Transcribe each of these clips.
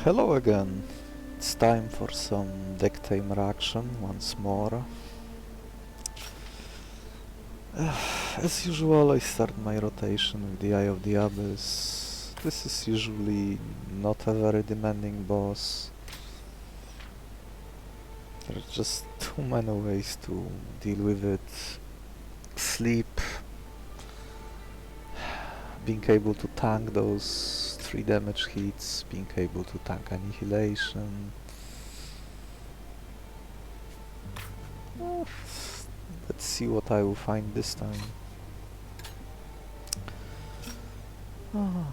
Hello again. It's time for some Decktamer action once more. As usual, I start my rotation with the Eye of the Abyss. This is usually not a very demanding boss. There are just too many ways to deal with it. Sleep, being able to tank those 3 damage hits, being able to tank annihilation. Let's see what I will find this time.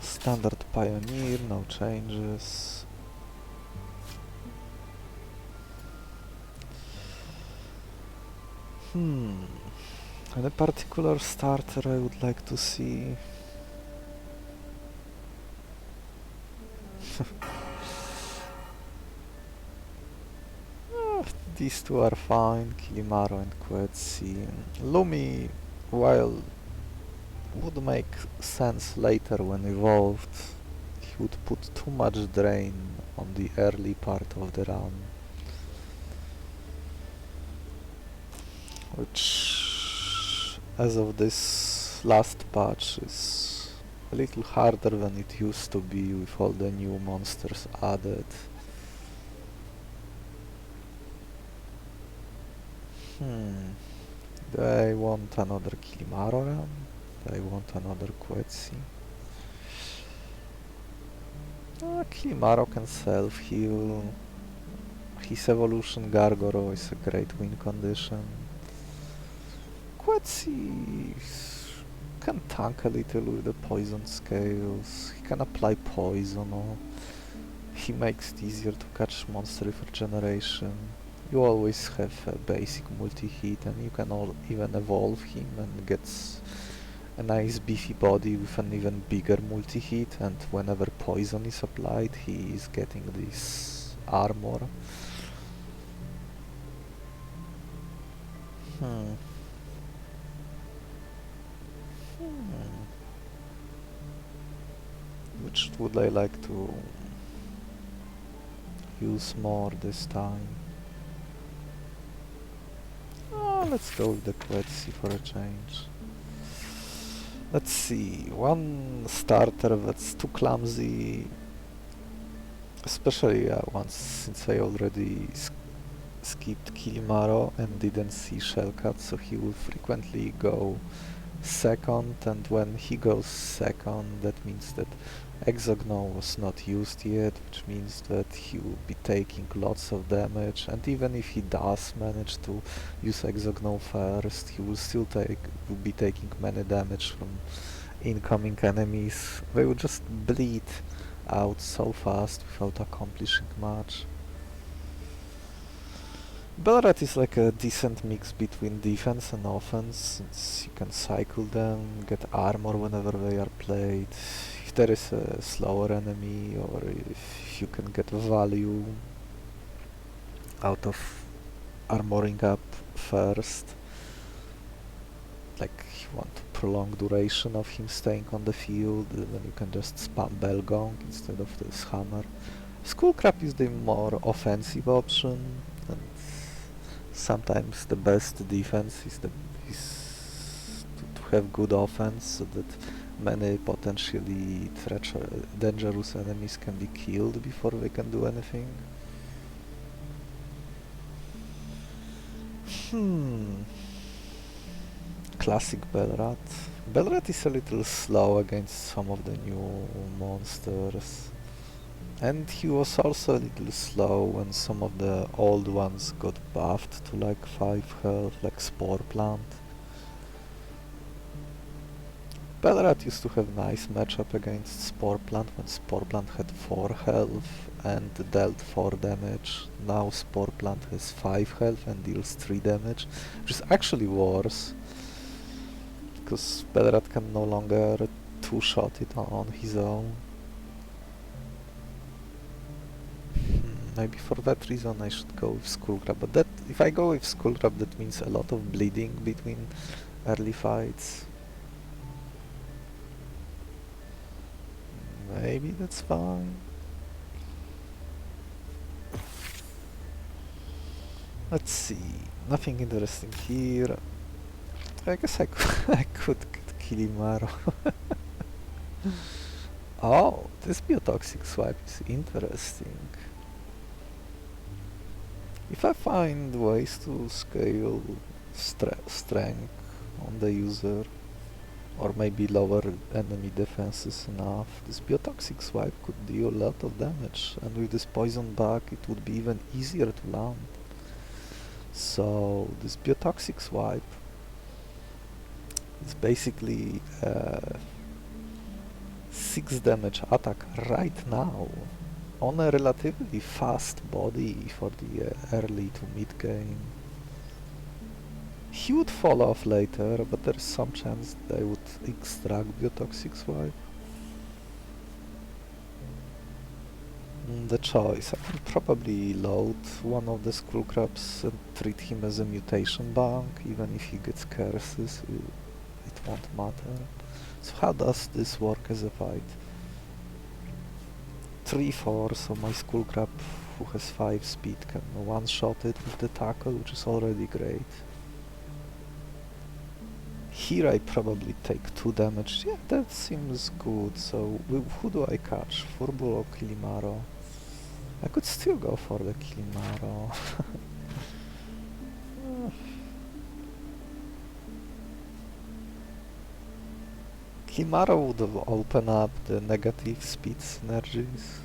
Standard Pioneer, no changes. Any particular starter I would like to see? These two are fine, Kilimaro and Quetzi. Lumi, while would make sense later when evolved, he would put too much drain on the early part of the run, which as of this last patch is a little harder than it used to be with all the new monsters added. Do I want another Kilimaro run? Do I want another Quetzi? Kilimaro can self-heal. His evolution Gargoro is a great win condition. Quetzi can tank a little with the poison scales. He can apply poison, or he makes it easier to catch monster regeneration. You always have a basic multi-hit, and you can even evolve him and gets a nice beefy body with an even bigger multi-hit, and whenever poison is applied he is getting this armor. Which would I like to use more this time? Let's go with the Quetzi for a change. Let's see, one starter that's too clumsy, especially once since I already skipped Kilimaro and didn't see Shellcat, so he will frequently go second, and when he goes second that means that Exogno was not used yet, which means that he will be taking lots of damage, and even if he does manage to use Exogno first, he will still be taking many damage from incoming enemies. They will just bleed out so fast without accomplishing much. Belrat is like a decent mix between defense and offense, since you can cycle them, get armor whenever they are played, if there is a slower enemy, or if you can get value out of armoring up first. Like, you want to prolong duration of him staying on the field, then you can just spam Belgong instead of this hammer. Skullcrab is the more offensive option, and sometimes the best defense is to have good offense, so that many potentially dangerous enemies can be killed before they can do anything. Classic Belrat. Belrat is a little slow against some of the new monsters. And he was also a little slow when some of the old ones got buffed to like 5 health, like Spore Plant. Belrat used to have nice matchup against Spore Plant when Spore Plant had 4 health and dealt 4 damage. Now Spore Plant has 5 health and deals 3 damage, which is actually worse, because Belrat can no longer two-shot it on his own. Maybe for that reason I should go with Skullcrab, but that if I go with Skullcrab that means a lot of bleeding between early fights. Maybe that's fine. Let's see, nothing interesting here. I guess I could, I could get Kilimaro. Oh, this biotoxic swipe is interesting. If I find ways to scale strength on the user, or maybe lower enemy defenses enough, this biotoxic swipe could deal a lot of damage, and with this poison bug it would be even easier to land. So this biotoxic swipe is basically 6 damage attack right now on a relatively fast body for the early to mid game. He would fall off later, but there's some chance they would extract biotoxic swipe. The choice, I can probably load one of the Skullcrabs and treat him as a mutation bank, even if he gets curses, it won't matter. So how does this work as a fight? 3-4, so my Skullcrab, who has 5 speed, can one-shot it with the tackle, which is already great. Here I probably take 2 damage. Yeah, that seems good. So who do I catch? Furbul or Kilimaro? I could still go for the Kilimaro. Kilimaro would open up the negative speed synergies,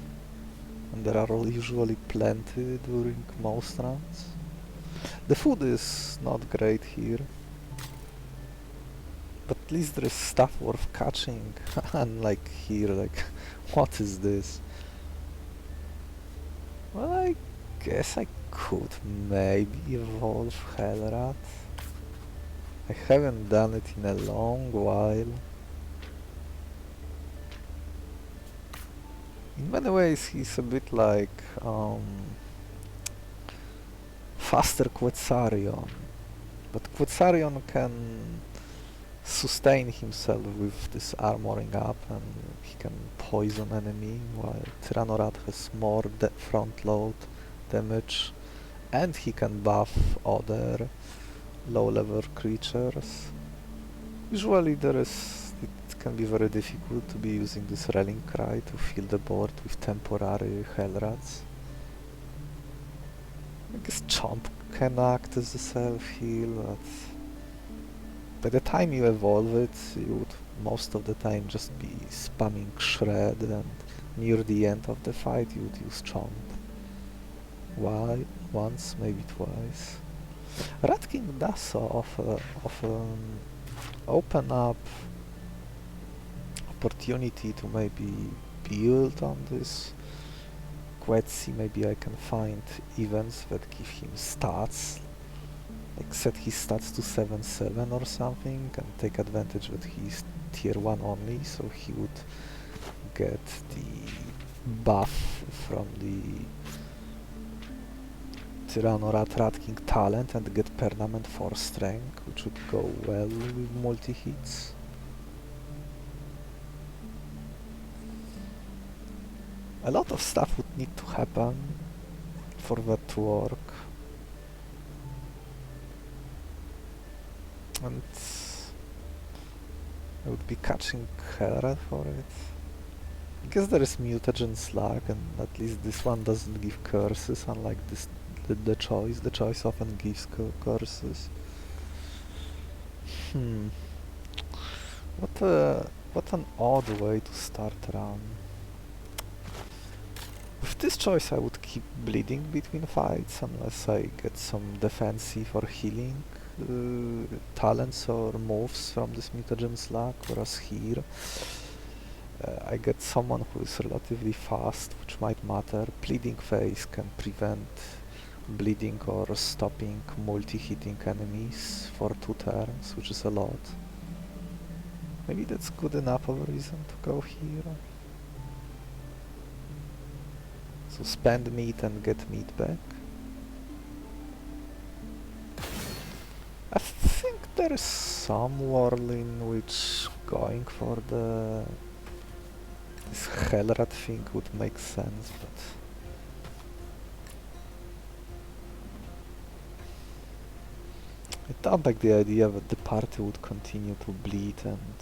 and there are usually plenty during most rounds. The food is not great here, but at least there is stuff worth catching. Unlike here, like, what is this? Well, I guess I could maybe evolve Hellrat. I haven't done it in a long while. In many ways he's a bit like faster Quetzarion, but Quetzarion can sustain himself with this armoring up, and he can poison enemy, while Tyrannorat has more front load damage, and he can buff other low level creatures. Usually it can be very difficult to be using this Rallying Cry to fill the board with temporary Hellrats. I guess Chomp can act as a self-heal, but by the time you evolve it, you would most of the time just be spamming Shred, and near the end of the fight you would use Chomp. Why? Once, maybe twice. Rat King does often open up opportunity to maybe build on this Quetzi. Maybe I can find events that give him stats, like set his stats to 7-7 or something, and take advantage that he's tier 1 only, so he would get the buff from the Tyrannorat Rat King talent and get permanent 4 strength, which would go well with multi-hits. A lot of stuff would need to happen for that to work. And I would be catching Hellrat for it. I guess there is Mutagen Slug, and at least this one doesn't give curses, unlike this the choice. The choice often gives curses. What an odd way to start a run. With this choice I would keep bleeding between fights unless I get some defensive or healing talents or moves from this Mutagen Slug, whereas here I get someone who is relatively fast, which might matter. Bleeding Phase can prevent bleeding or stopping multi-hitting enemies for 2 turns, which is a lot. Maybe that's good enough of a reason to go here. So spend meat and get meat back. I think there is some world in which going for this Hellrat thing would make sense, but I don't like the idea that the party would continue to bleed, and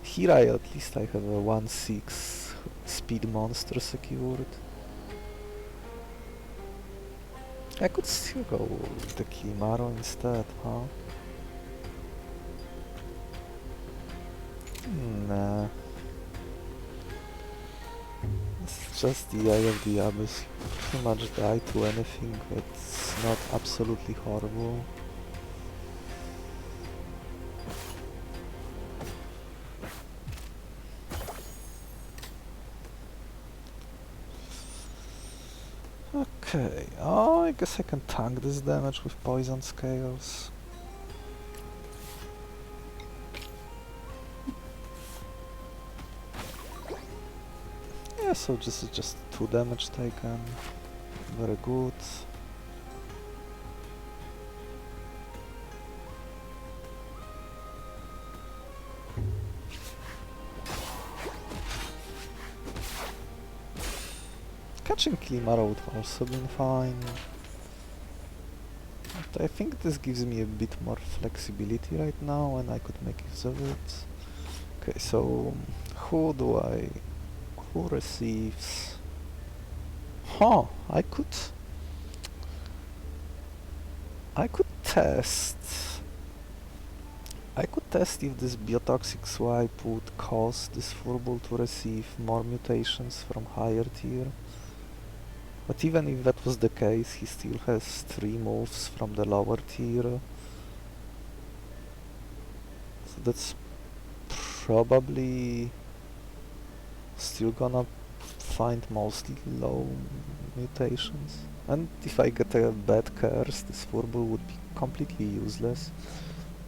here at least I have a 1/6 speed monster secured. I could still go with the Kilimaro instead, huh? Nah. It's just the Eye of the Abyss. You pretty much die to anything that's not absolutely horrible. Okay, oh, I guess I can tank this damage with poison scales. Yeah, so this is just 2 damage taken. Very good. Catching Kilimaro would also been fine. But I think this gives me a bit more flexibility right now and I could make use of it. Okay, so who receives? Huh, I could test. I could test if this biotoxic swipe would cause this furball to receive more mutations from higher tier. But even if that was the case, he still has 3 moves from the lower tier. So that's probably still gonna find mostly low mutations. And if I get a bad curse, this furball would be completely useless.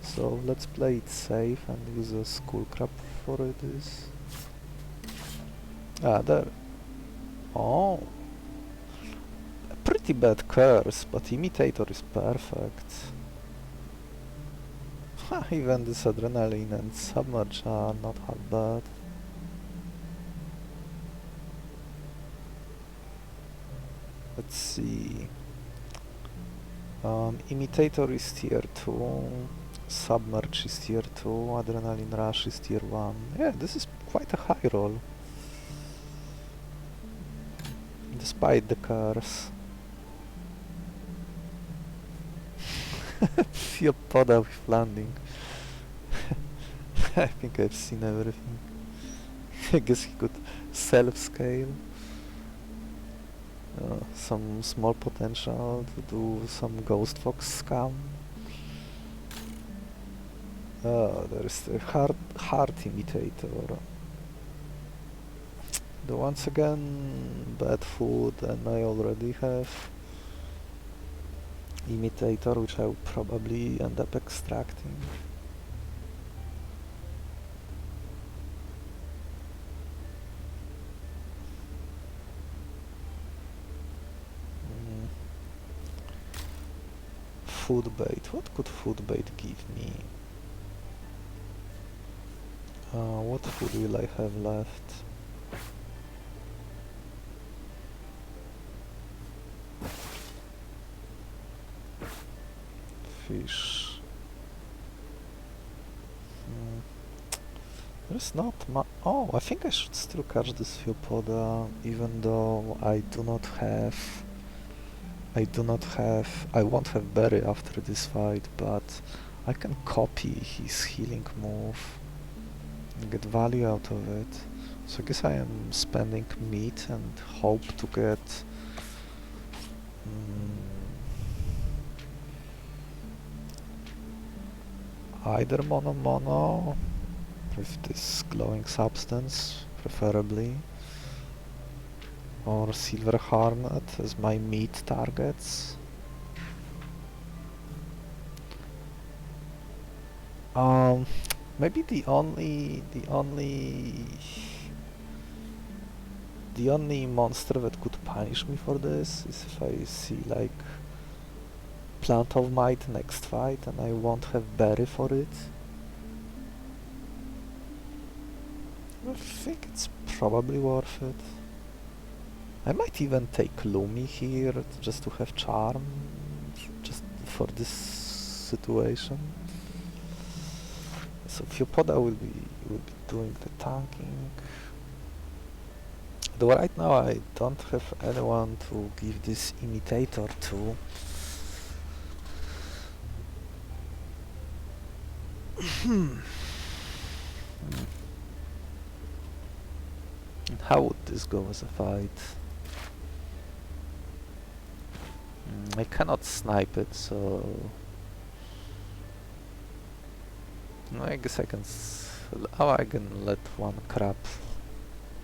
So let's play it safe and use a Skullcrab for this. Ah, there. Oh! A pretty bad curse, but Imitator is perfect. Ha, even this Adrenaline and Submerge are not half bad. Let's see. Imitator is tier 2, Submerge is tier 2, Adrenaline Rush is tier 1. Yeah, this is quite a high roll. Despite the curse. Theopoda with landing. I think I've seen everything. I guess he could self-scale. Some small potential to do some Ghost Fox scam. There is the heart imitator. Once again, bad food, and I already have imitator, which I will probably end up extracting. Food bait. What could food bait give me? What food will I have left? Fish. There's not much. Oh, I think I should still catch this Theopoda, even though I won't have berry after this fight, but I can copy his healing move and get value out of it. So I guess I am spending meat and hope to get either mono with this glowing substance, preferably, or silver hornet as my meat targets. Maybe the only monster that could punish me for this is if I see like Plant of Might next fight and I won't have berry for it. I think it's probably worth it. I might even take Lumi here just to have charm, just for this situation. So Theopoda will be doing the tanking. Though right now I don't have anyone to give this imitator to. How would this go as a fight? I cannot snipe it, so I guess I can. I can let one crab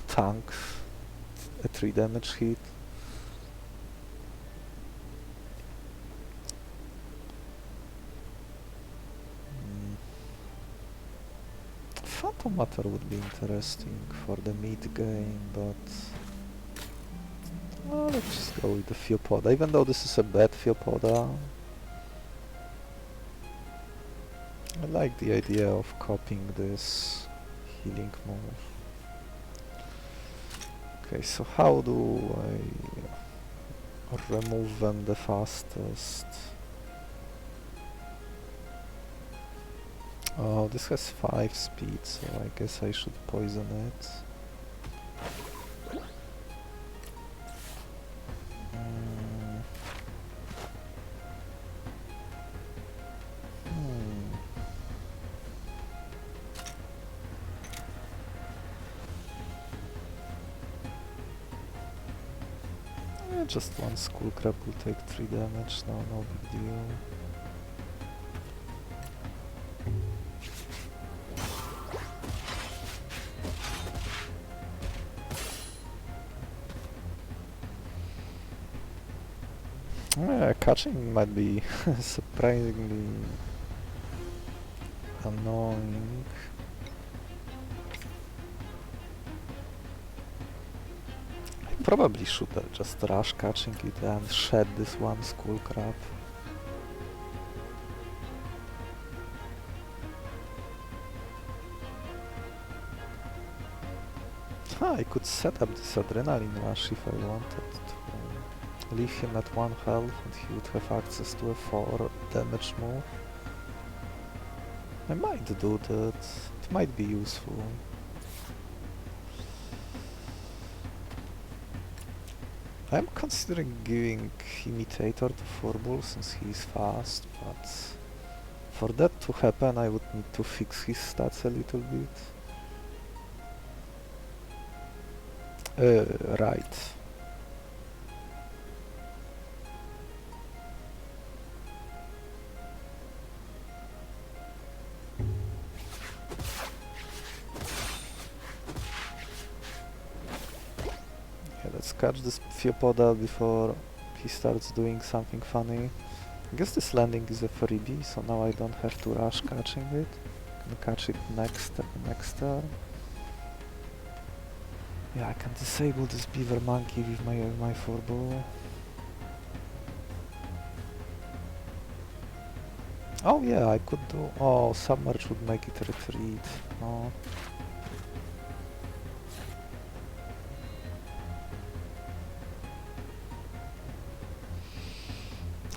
tank a 3 damage hit. Phantom Matter would be interesting for the mid game, but let's just go with the Theopoda, even though this is a bad Theopoda. I like the idea of copying this healing move. Okay, so how do I remove them the fastest? Oh, this has 5 speed, so I guess I should poison it. Just one skull crab will take 3 damage, no big deal. Yeah, catching might be surprisingly annoying. I probably should have just rush catching it and shed this one skull crab. I could set up this adrenaline rush if I wanted to leave him at 1 health and he would have access to a 4 damage move. I might do that, it might be useful. I'm considering giving Imitator to Furbull since he is fast, but for that to happen I would need to fix his stats a little bit. Right. Let's catch this Theopoda before he starts doing something funny. I guess this landing is a freebie, so now I don't have to rush catching it. I can catch it next turn. Yeah, I can disable this beaver monkey with my Furbull. Oh yeah, I could do... Oh, Submerge would make it retreat. Oh.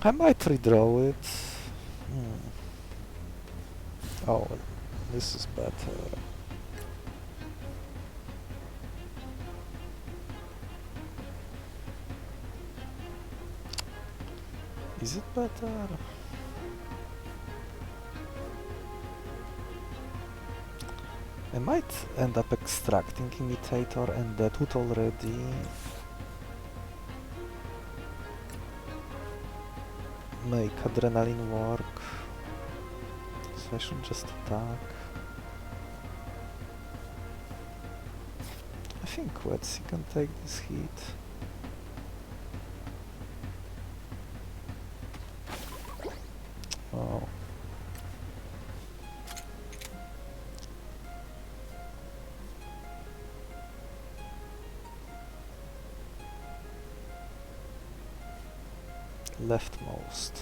I might redraw it. Oh, this is better. Is it better? I might end up extracting Imitator and that would already make adrenaline work, so I should just attack. I think Quetzi can take this hit. Oh. Leftmost.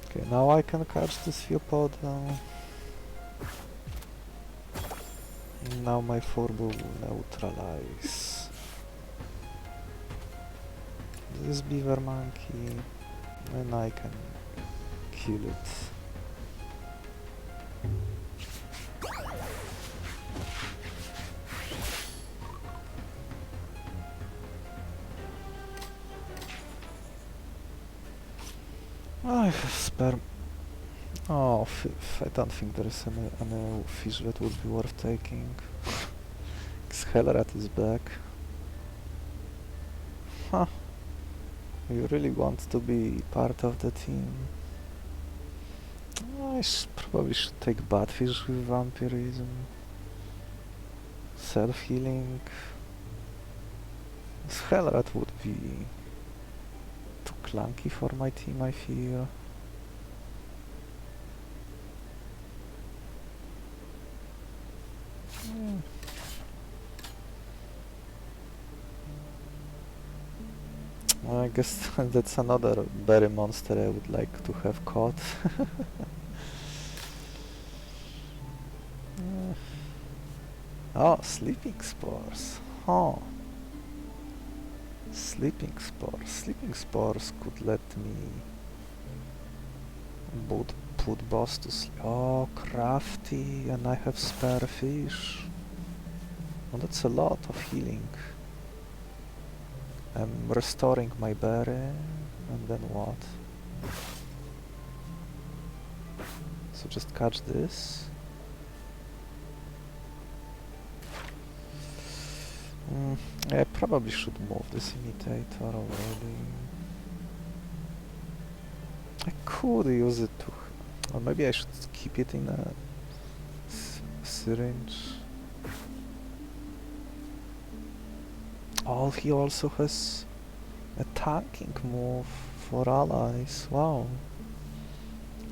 Okay, now I can catch this Theopoda. Now my Furbull will neutralize. this beaver monkey and I can kill it. I have sperm. Oh, I don't think there is any fish that would be worth taking. Hellrat is back. Huh. You really want to be part of the team? I probably should take Badfish with Vampirism. Self-healing. Hellrat would be too clunky for my team, I feel. I guess that's another berry monster I would like to have caught. Oh, sleeping spores. Huh. Sleeping spores. Sleeping spores could let me put boss to sleep. Oh, Crafty, and I have spare fish. Oh, that's a lot of healing. I'm restoring my berry, and then what? So just catch this. I probably should move this imitator already. I could use it to... or maybe I should keep it in a syringe. Oh, he also has a tanking move for allies. Wow.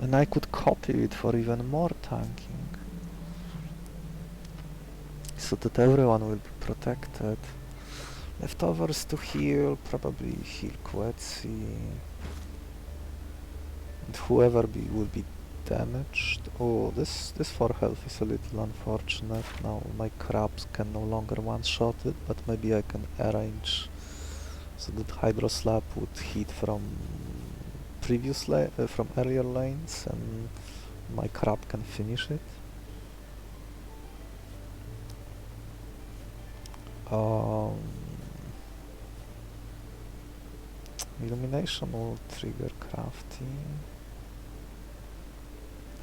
And I could copy it for even more tanking. So that everyone will be protected. Leftovers to heal, probably heal Quetzi. And whoever will be damaged. Oh, this 4 health is a little unfortunate. Now my crabs can no longer one-shot it, but maybe I can arrange so that Hydro Slap would hit from from earlier lanes and my crab can finish it. Illumination will trigger Crafty.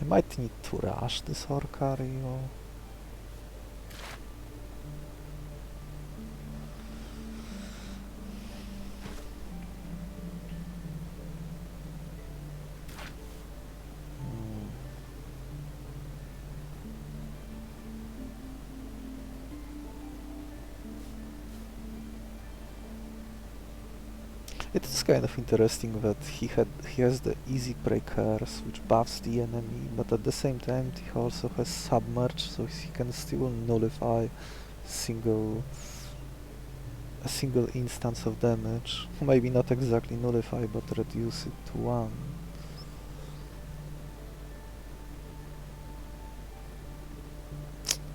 I might need to rush this Orcario. It is kind of interesting that he has the easy precurs, which buffs the enemy, but at the same time he also has submerge, so he can still nullify a single instance of damage. Maybe not exactly nullify, but reduce it to 1.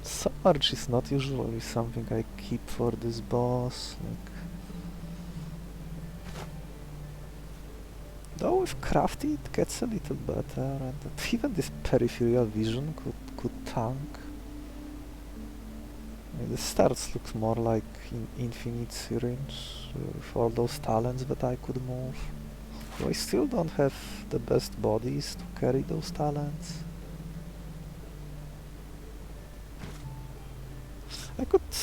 Submerge is not usually something I keep for this boss. Though with Crafty it gets a little better, and even this peripheral vision could tank. The starts looks more like Infinite Syringe, with all those talents that I could move. Though I still don't have the best bodies to carry those talents. I could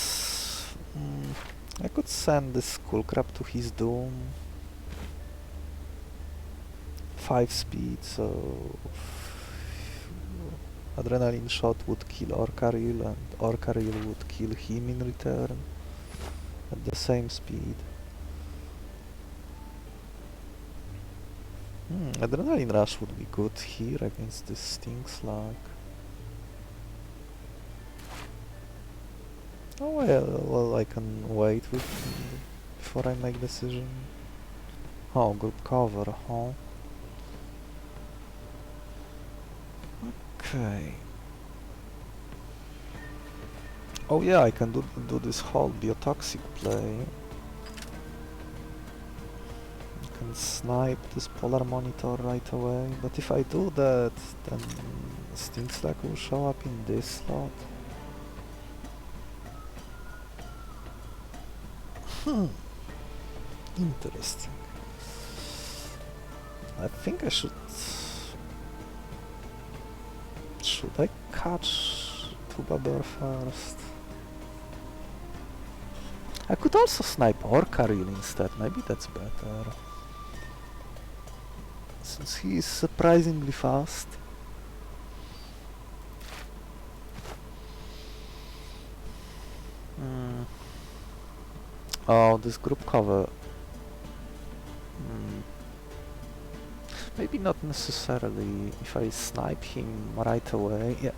send this Skullcrab to his doom. 5 speed, so Adrenaline Shot would kill Orcaril and Orcaril would kill him in return at the same speed. Adrenaline Rush would be good here against this Sting Slug. Oh well, I can wait before I make decision. Oh, good cover, huh? Okay. Oh yeah, I can do this whole biotoxic play. can snipe this polar monitor right away, but if I do that, then Stinkslack will show up in this slot. Interesting. I think I should... Should I catch Tuba first? I could also snipe Orcaril instead, maybe that's better. Since he is surprisingly fast. Oh, this group cover. Maybe not necessarily if I snipe him right away. Yeah,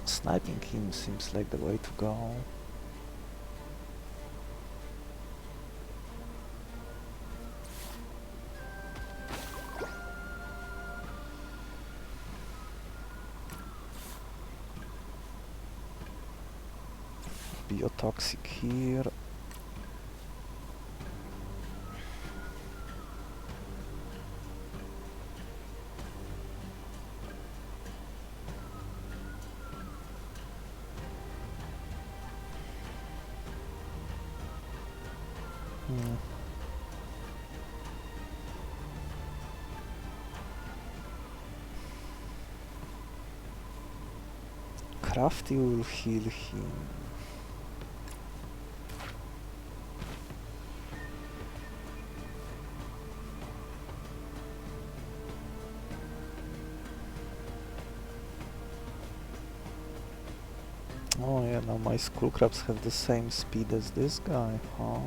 sniping him seems like the way to go. Biotoxic here. Crafty will heal him. Oh yeah, now my skull crabs have the same speed as this guy, huh?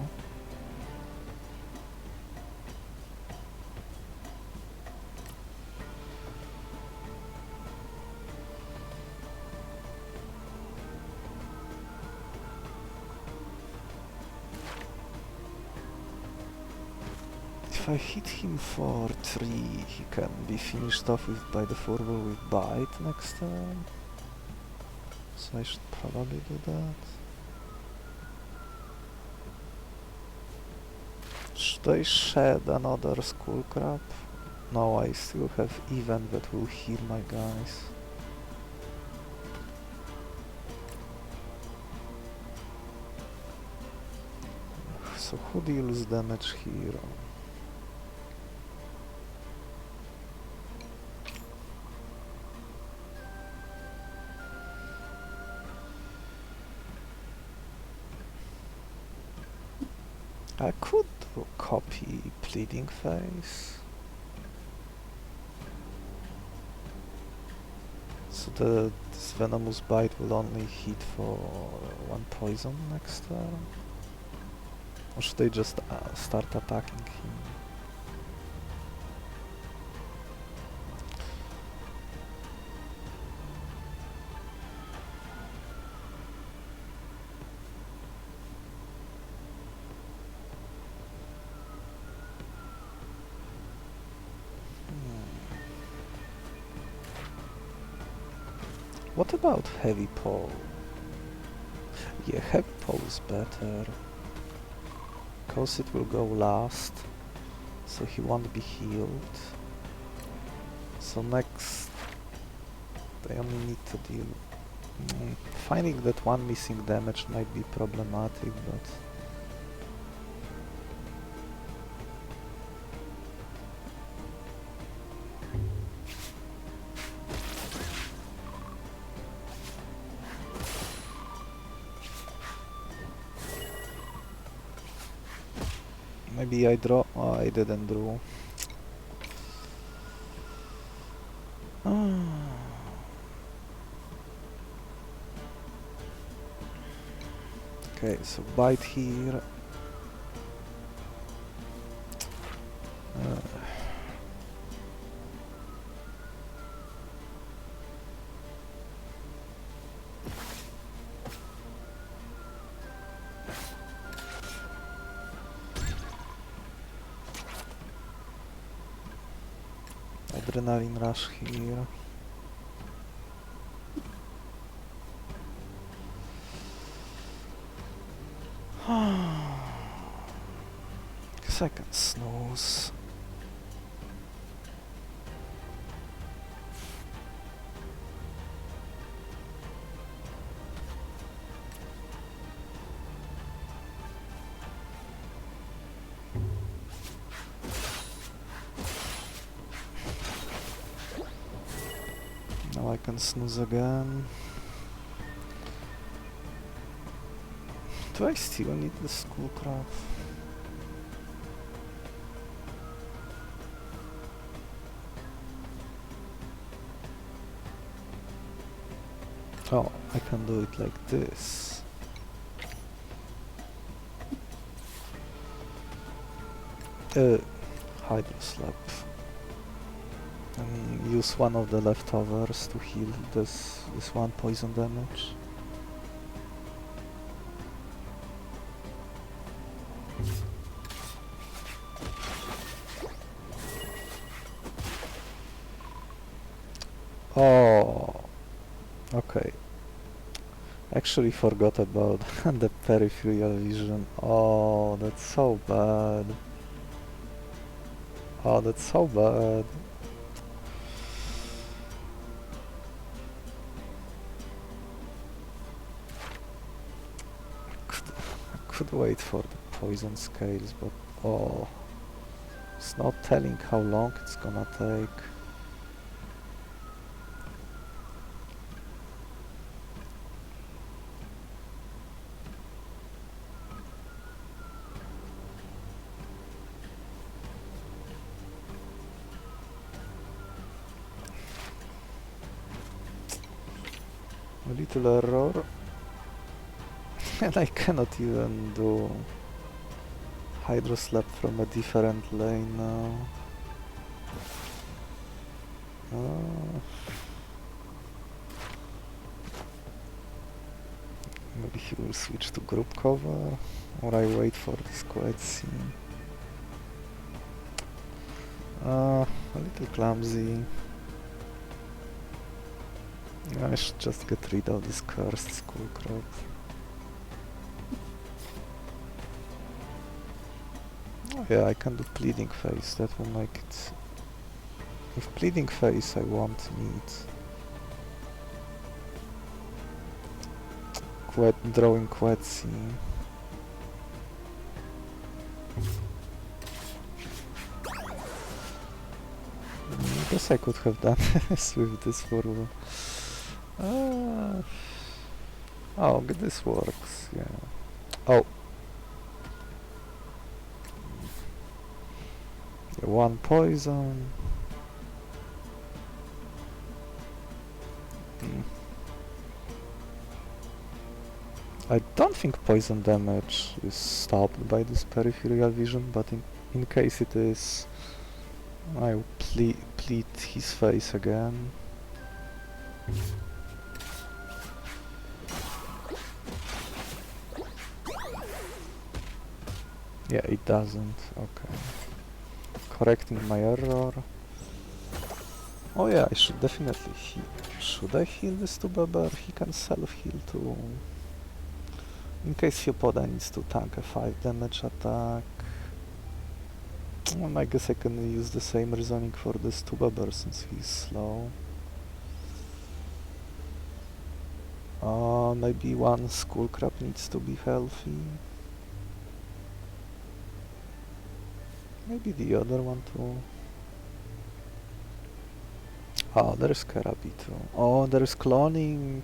If I hit him for 3, he can be finished off with by the furball with bite next turn. So I should probably do that. Should I shed another skull crab? No, I still have event that will heal my guys. So who deals damage here? I could copy Pleading Face. So this Venomous Bite will only hit for 1 poison next turn. Or should I just start attacking him? What about Heavy Paw? Yeah, Heavy Paw is better. Cause it will go last, so he won't be healed. So next, I only need to deal... finding that one missing damage might be problematic, but... Maybe I draw... Oh, I didn't draw. Okay, so bite here. Adrenaline rush here. Guess I can snooze. I can snooze again. Do I still need the school crab? Oh, I can do it like this. Hydro slap. And use one of the leftovers to heal this one poison damage. Oh, okay. Actually forgot about the peripheral vision. Oh, that's so bad. Oh, that's so bad. I could wait for the poison scales, but oh, it's not telling how long it's gonna take. A little error. And I cannot even do Hydro Slap from a different lane now. Maybe he will switch to group cover, or I wait for this Quetzi. A little clumsy. I should just get rid of this cursed Skullcrab. Oh yeah, I can do Pleading Face, that will make it... With Pleading Face I won't need drawing Quetzi. I guess I could have done this with this for... oh, this works, yeah. Oh! One poison. I don't think poison damage is stopped by this peripheral vision, but in case it is, I'll plead his face again. Yeah, it doesn't. Okay. Correcting my error. Oh yeah, I should definitely heal. Should I heal this to Beber? He can self-heal too. In case Hyopoda needs to tank a 5 damage attack. I guess I can use the same reasoning for this to Beber since he's slow. Maybe one Skullcrab needs to be healthy. Maybe the other one too. Oh, there's Karabi too. Oh, there's cloning.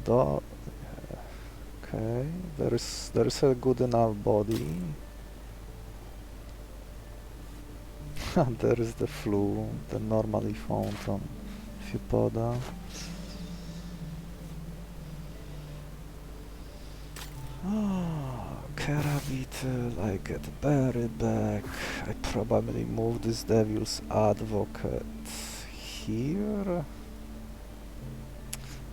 So okay, there's a good enough body. There is the flu, the normally found on Hyopoda. Beetle, I get Berry back. I probably move this Devil's Advocate here.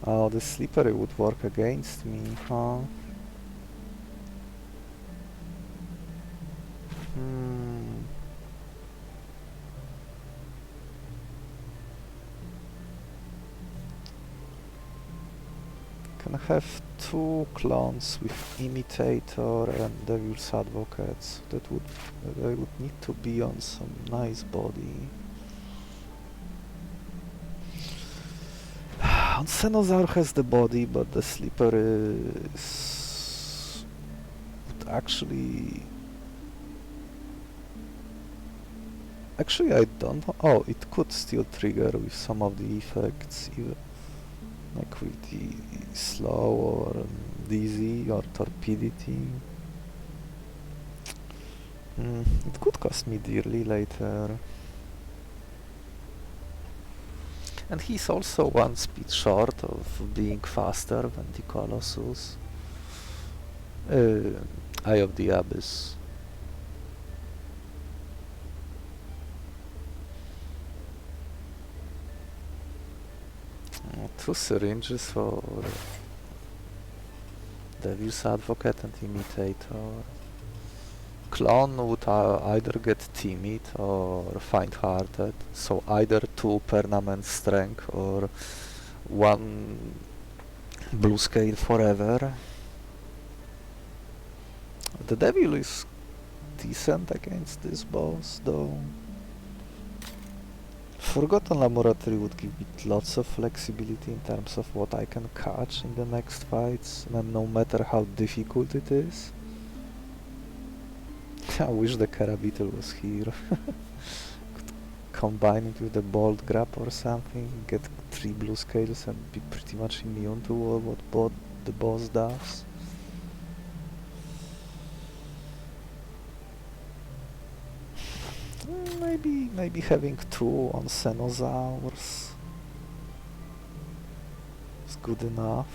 Oh, the Slippery would work against me, huh? Can have two clones with Imitator and Devil's Advocates. That would they would need to be on some nice body. Onsenosaur has the body, but the Slippery would actually Actually, I don't know. Oh, it could still trigger with some of the effects, even like with the slow or dizzy or torpidity. It could cost me dearly later. And he's also one speed short of being faster than the Colossus. Eye of the Abyss. 2 syringes for Devil's Advocate and Imitator. Clone would either get timid or faint-hearted, so either 2 permanent strength or 1 blue scale forever. The Devil is decent against this boss, though. Forgotten Laboratory would give me lots of flexibility in terms of what I can catch in the next fights, and no matter how difficult it is. I wish the Beetle was here. Could combine it with the Bolt Grab or something, get 3 blue scales and be pretty much immune to what the boss does. Maybe having 2 Onsenosaurs is good enough.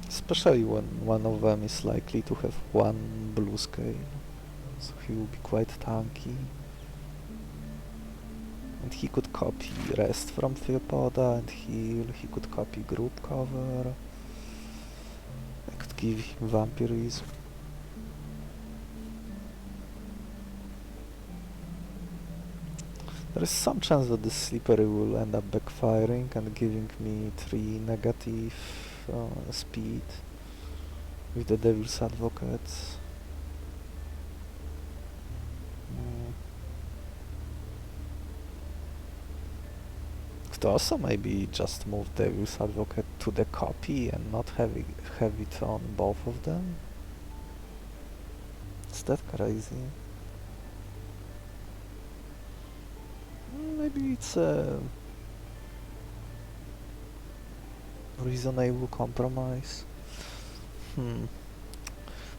Especially when one of them is likely to have 1 blue scale, so he will be quite tanky. And he could copy rest from Theopoda and heal, he could copy group cover. I could give him vampirism. There is some chance that the Slippery will end up backfiring and giving me 3 negative speed with the Devil's Advocate. Could also maybe just move Devil's Advocate to the copy and not have it on both of them. Is that crazy? Maybe it's a reasonable compromise.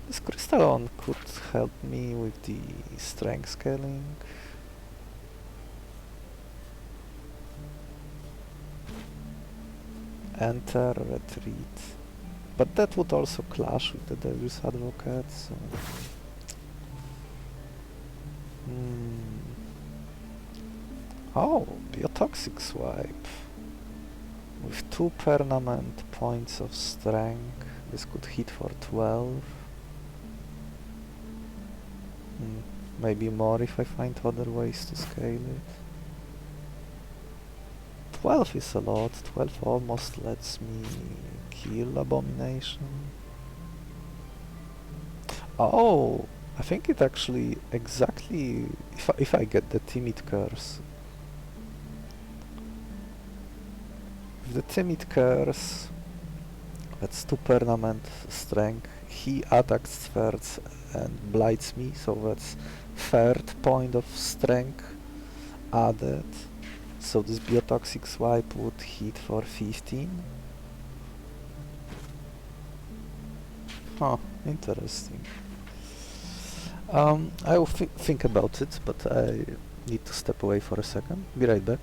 This Crystalon could help me with the strength scaling. Enter, retreat. But that would also clash with the Devil's Advocate, so... Oh, Biotoxic Swipe. With 2 permanent points of strength, this could hit for 12. Maybe more if I find other ways to scale it. 12 is a lot, 12 almost lets me kill Abomination. Oh, I think it actually exactly... if I get the Timid Curse. With the Timid Curse, that's 2 permanent strength, he attacks first and blights me, so that's 3rd point of strength added. So this Biotoxic Swipe would hit for 15. Huh, interesting. I will think about it, but I need to step away for a second. Be right back.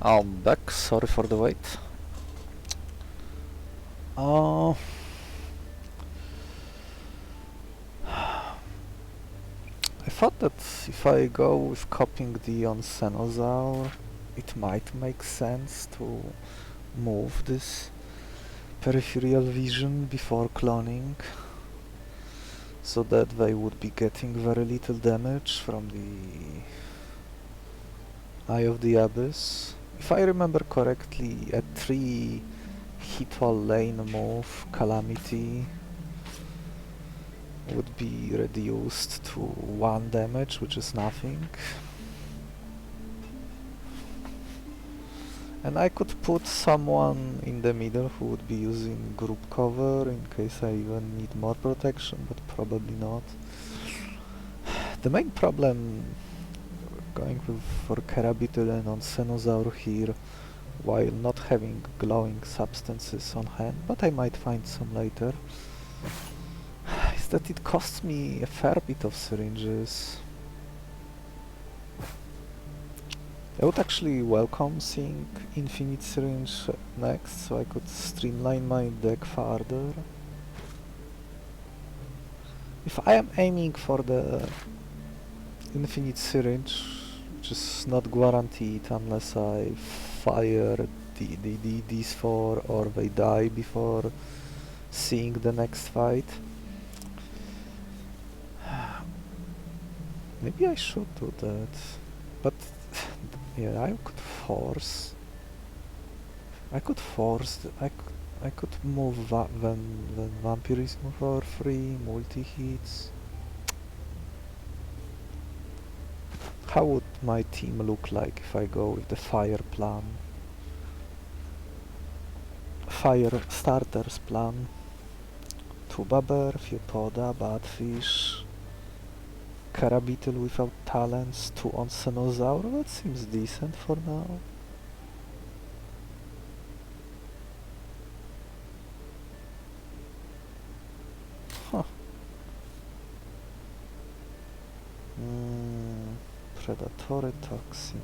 I'm back, sorry for the wait. I thought that if I go with copying the Onsenosaur, it might make sense to move this peripheral vision before cloning, so that they would be getting very little damage from the Eye of the Abyss. If I remember correctly, a 3 hit all lane move, Calamity, would be reduced to 1 damage, which is nothing. And I could put someone in the middle who would be using group cover in case I even need more protection, but probably not. The main problem going for Beetle and Onsenosaur here, while not having glowing substances on hand, but I might find some later, is that it costs me a fair bit of syringes. I would actually welcome seeing Infinite Syringe next, so I could streamline my deck further. If I am aiming for the Infinite Syringe, which is not guaranteed unless I fire these 4 or they die before seeing the next fight, maybe I should do that, but yeah, I could force I could move when Vampirism for free, multi-hits. How would my team look like if I go with the fire plan? Fire starters plan. 2 Babber, Theopoda, Badfish, Beetle without talents, 2 Onsenosaur. That seems decent for now. Huh. Predatory Toxin.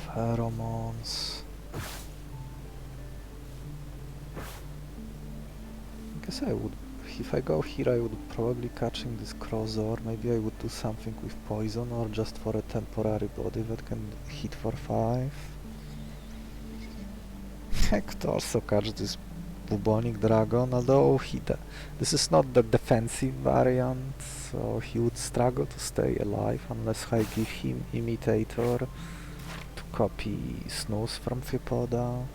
Pheromones. I guess I would, if I go here, I would probably catching this Crozor. Maybe I would do something with poison or just for a temporary body that can hit for 5. I could also catch this Bubonic Dragon, although this is not the defensive variant, so he would struggle to stay alive unless I give him Imitator to copy Snooze from Theopoda.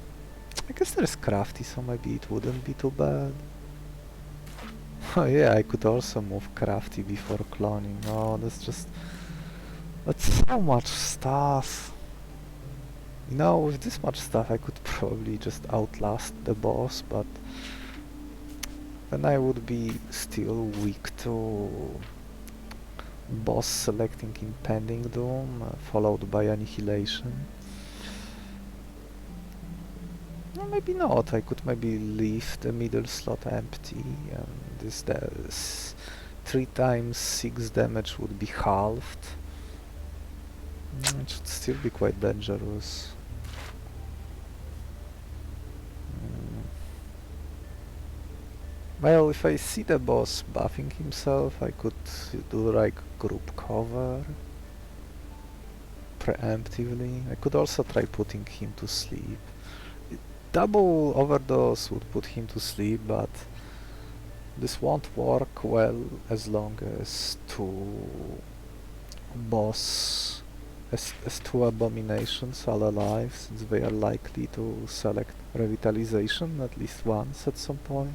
I guess there's Crafty, so maybe it wouldn't be too bad. Oh yeah, I could also move Crafty before cloning. Oh, that's so much stuff. You know, with this much stuff I could probably just outlast the boss, but then I would be still weak to boss selecting Impending Doom, followed by Annihilation. Well, maybe not, I could maybe leave the middle slot empty, and this 3 times 6 damage would be halved. It should still be quite dangerous. Well, if I see the boss buffing himself, I could do like group cover preemptively. I could also try putting him to sleep. Double overdose would put him to sleep, but this won't work well as long as as 2 abominations are alive, since they are likely to select revitalization at least once at some point.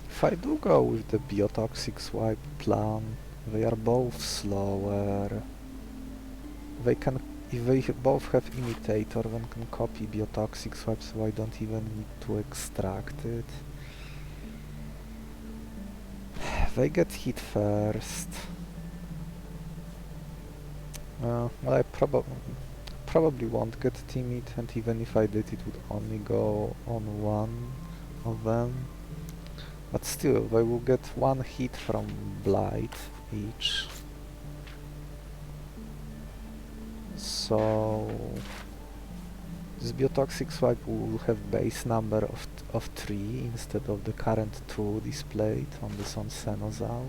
If I do go with the biotoxic swipe plan, they are both slower. If they both have Imitator, then can copy biotoxic swipe, so I don't even need to extract it. They get hit first. Well, I probably won't get timid, and even if I did, it would only go on one of them. But still, they will get one hit from Blight each. So this Biotoxic Swipe will have base number of 3 instead of the current 2 displayed on this Onsenosaur.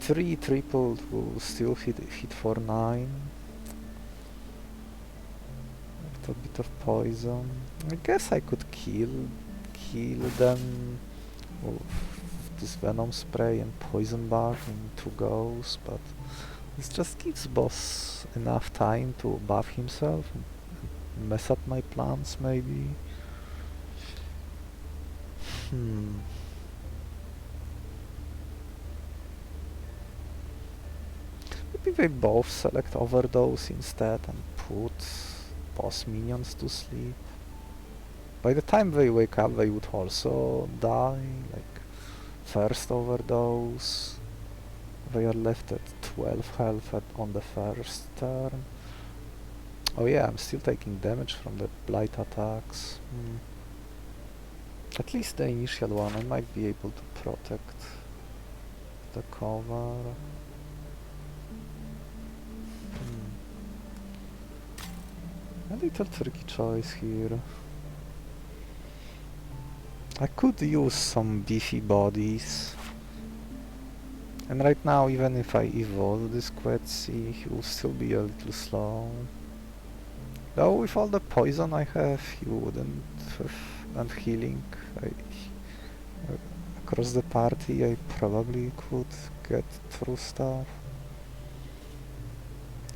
3 tripled will still hit for 9. A bit of poison. I guess I could kill them with this Venom Spray and Poison Bug in 2 goes, but this just gives boss enough time to buff himself and mess up my plans, maybe. Maybe they both select Overdose instead and put boss minions to sleep. By the time they wake up, they would also die, like first Overdose. They are left at 12 health on the first turn. Oh yeah, I'm still taking damage from the Blight attacks. At least the initial one, I might be able to protect the cover. A little tricky choice here. I could use some beefy bodies. And right now, even if I evolve this Quetzi, he will still be a little slow. Though with all the poison I have, he wouldn't have, and healing across the party, I probably could get through stuff.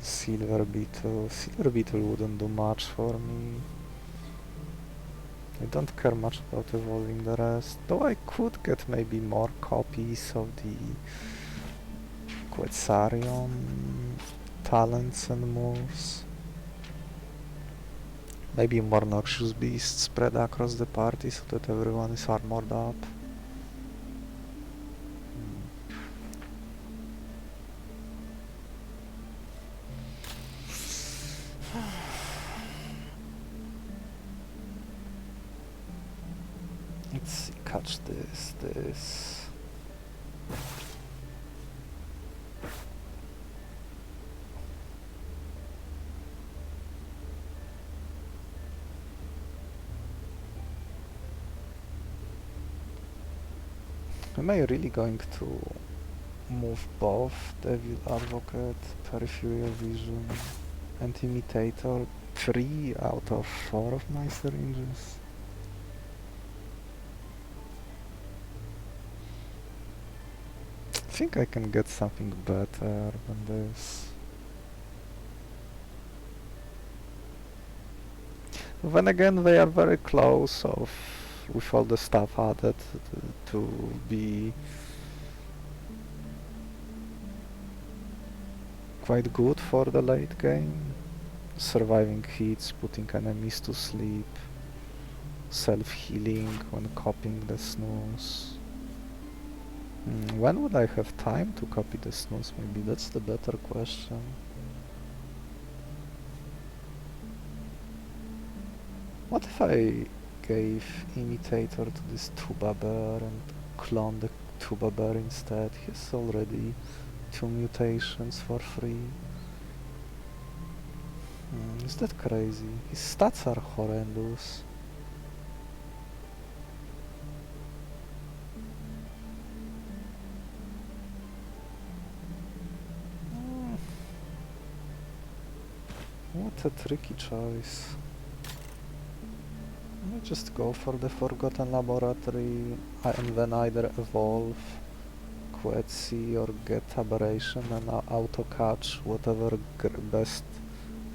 Silver Beetle wouldn't do much for me. I don't care much about evolving the rest, though I could get maybe more copies of the Quetzarion talents and moves. Maybe more Noxious beasts spread across the party so that everyone is armored up. Let's see, catch this. Am I really going to move both Devil Advocate, Peripheral Vision and Imitator 3 out of 4 of my syringes? I think I can get something better than this. Then again, they are very close with all the stuff added to be quite good for the late game. Surviving hits, putting enemies to sleep, self-healing when copying the snooze. When would I have time to copy the snooze? Maybe that's the better question. What if I gave Imitator to this Tuba Bear and clone the Tuba Bear instead? He has already 2 mutations for free. Is that crazy? His stats are horrendous. What a tricky choice. Let me just go for the Forgotten Laboratory and then either evolve Quetzi or get Aberration and auto-catch whatever best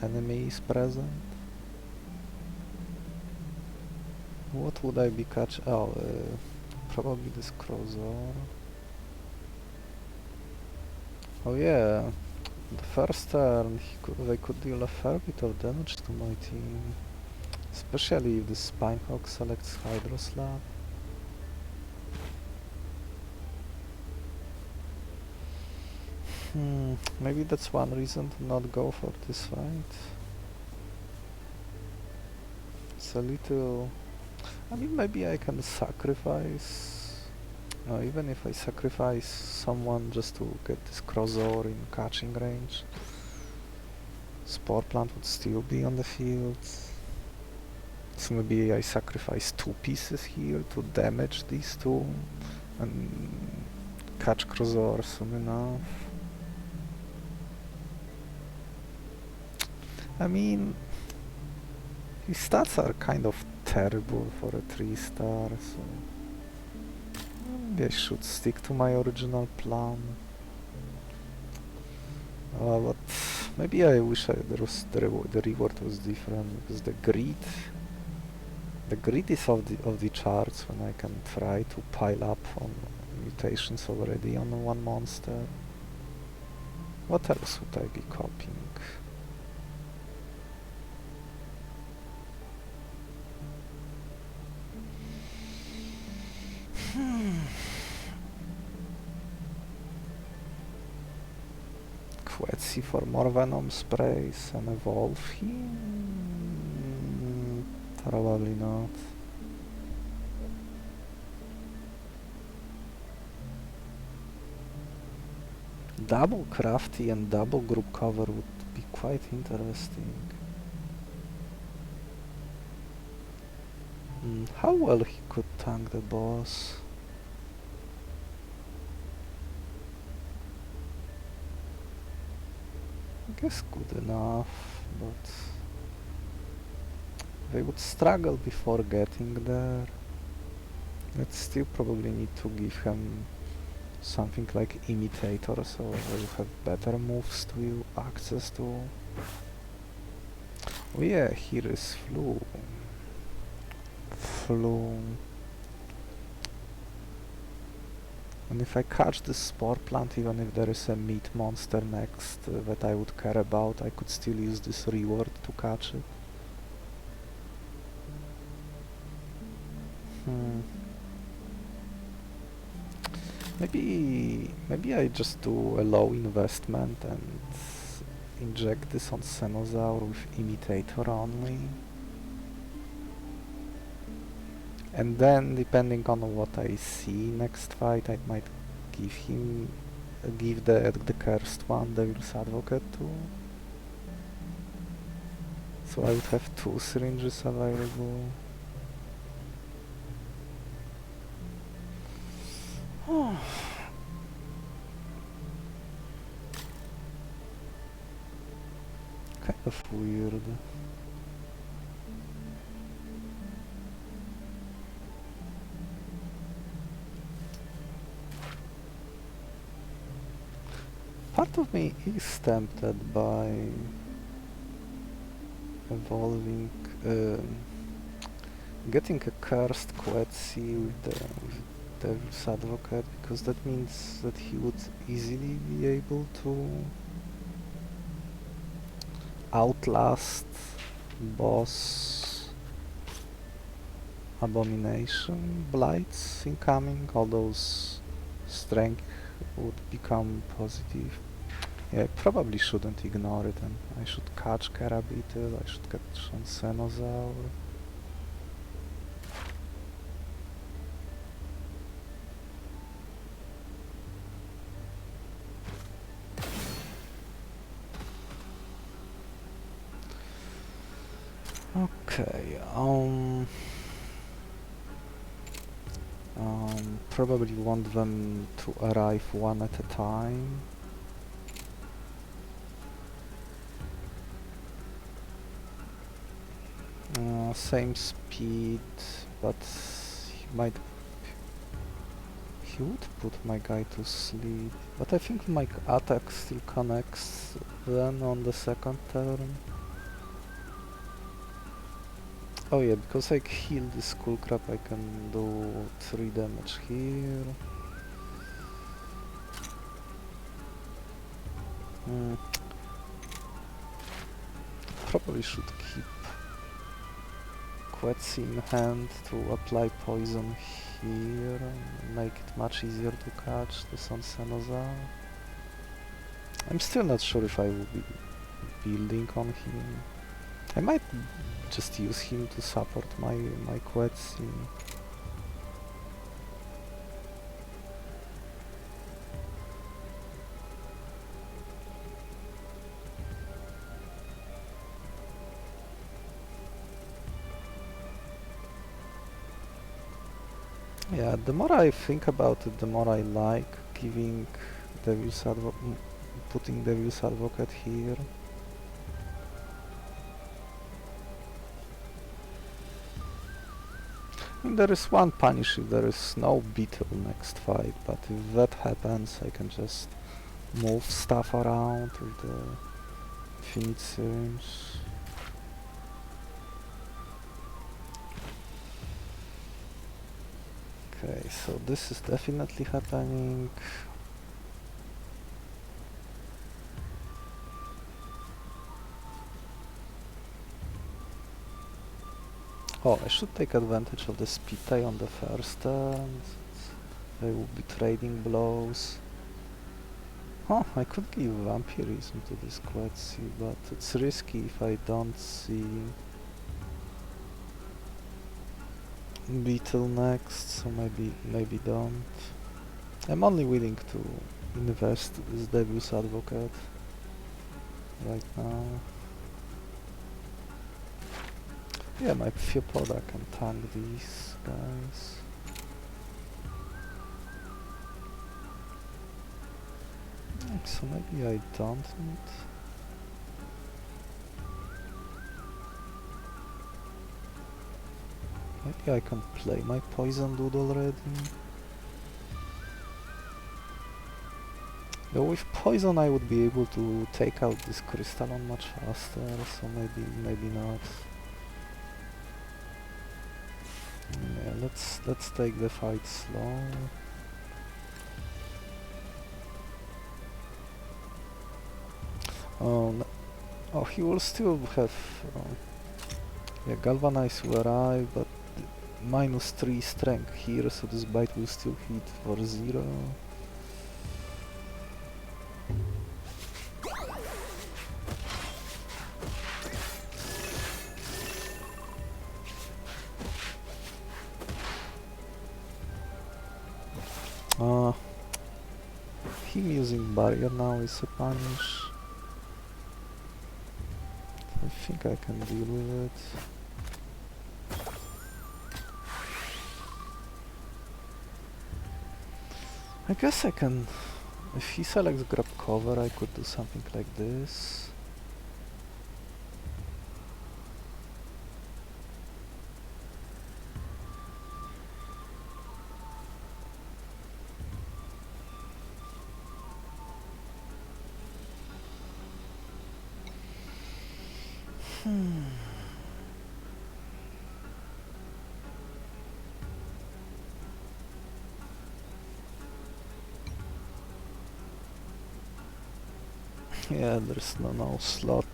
enemy is present. What would I be catch? Oh, probably this Crozor. Oh yeah, the first turn they could deal a fair bit of damage to my team. Especially if the Spinehawk selects Hydroslab. Maybe that's one reason to not go for this fight. It's a little... I mean, maybe I can sacrifice... No, even if I sacrifice someone just to get this Crozor in catching range, Spore Plant would still be on the field. So maybe I sacrifice 2 pieces here to damage these 2 and catch Crozor soon enough. I mean, his stats are kind of terrible for a 3-star, so maybe I should stick to my original plan. But maybe I wish the reward was different, because the greed is of the charts when I can try to pile up on mutations already on one monster. What else would I be copying? Quetzi for more venom sprays and evolve him? Probably not. Double Crafty and double group cover would be quite interesting. How well he could tank the boss? I guess good enough, but they would struggle before getting there. I'd still probably need to give him something like Imitator, so they'll have better moves to access to. Oh yeah, here is Flu. And if I catch this Spore Plant, even if there is a meat monster next that I would care about, I could still use this reward to catch it. Maybe I just do a low investment and inject this Onsenosaur with Imitator only. And then, depending on what I see next fight, I might give the cursed one Devil's Advocate too. So I would have 2 syringes available. Kind of weird. Part of me is tempted by evolving, getting a cursed Quetzi with the Devil's Advocate, because that means that he would easily be able to outlast boss Abomination Blights incoming. All those strength would become positive. Yeah, I probably shouldn't ignore it, and I should catch Beetle, I should catch Onsenosaur. Okay, probably want them to arrive one at a time. Same speed, but he would put my guy to sleep, but I think my attack still connects then on the second turn. Oh yeah, because I heal this Skullcrab, I can do 3 damage here. Probably should keep Quetzi in hand to apply poison here and make it much easier to catch the Onsenosaur. I'm still not sure if I will be building on him. I might just use him to support my Quetzi. Yeah, the more I think about it, the more I like giving putting Devil's Advocate here. I mean, there is one punish if there is no Beetle next fight, but if that happens, I can just move stuff around with the Infinite Syringe. Okay, so this is definitely happening. Oh, I should take advantage of the speed tie on the first turn. They will be trading blows. Oh, I could give Vampirism to this Quetzi, but it's risky if I don't see Beetle next, so maybe don't. I'm only willing to invest this Devil's Advocate right now. Yeah, my Theopoda can tank these guys. So maybe I don't need. Maybe I can play my Poison Dude already. Though with Poison I would be able to take out this Crystalon much faster, so maybe not. Yeah, let's take the fight slow. Oh, no. Oh, he will still have. Yeah, Galvanize will arrive, but -3 strength here, so this bite will still hit for 0. Him using barrier now is a punish. I think I can deal with it. I guess I can. If he selects grab cover, I could do something like this. Yeah, there's no slot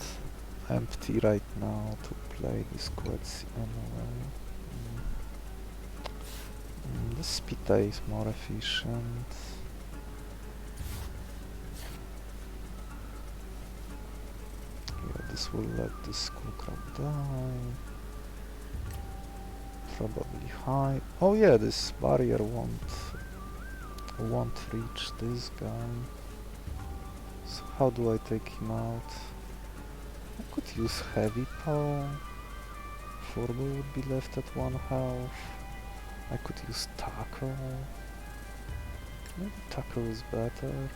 empty right now to play this Quetzi anyway. The speed tie is more efficient. Yeah, this will let this Skullcrab die. Probably high. Oh yeah, this barrier won't reach this guy. So how do I take him out? I could use Heavy Paw. Forbo would be left at 1 health. I could use Tackle. Maybe Tackle is better.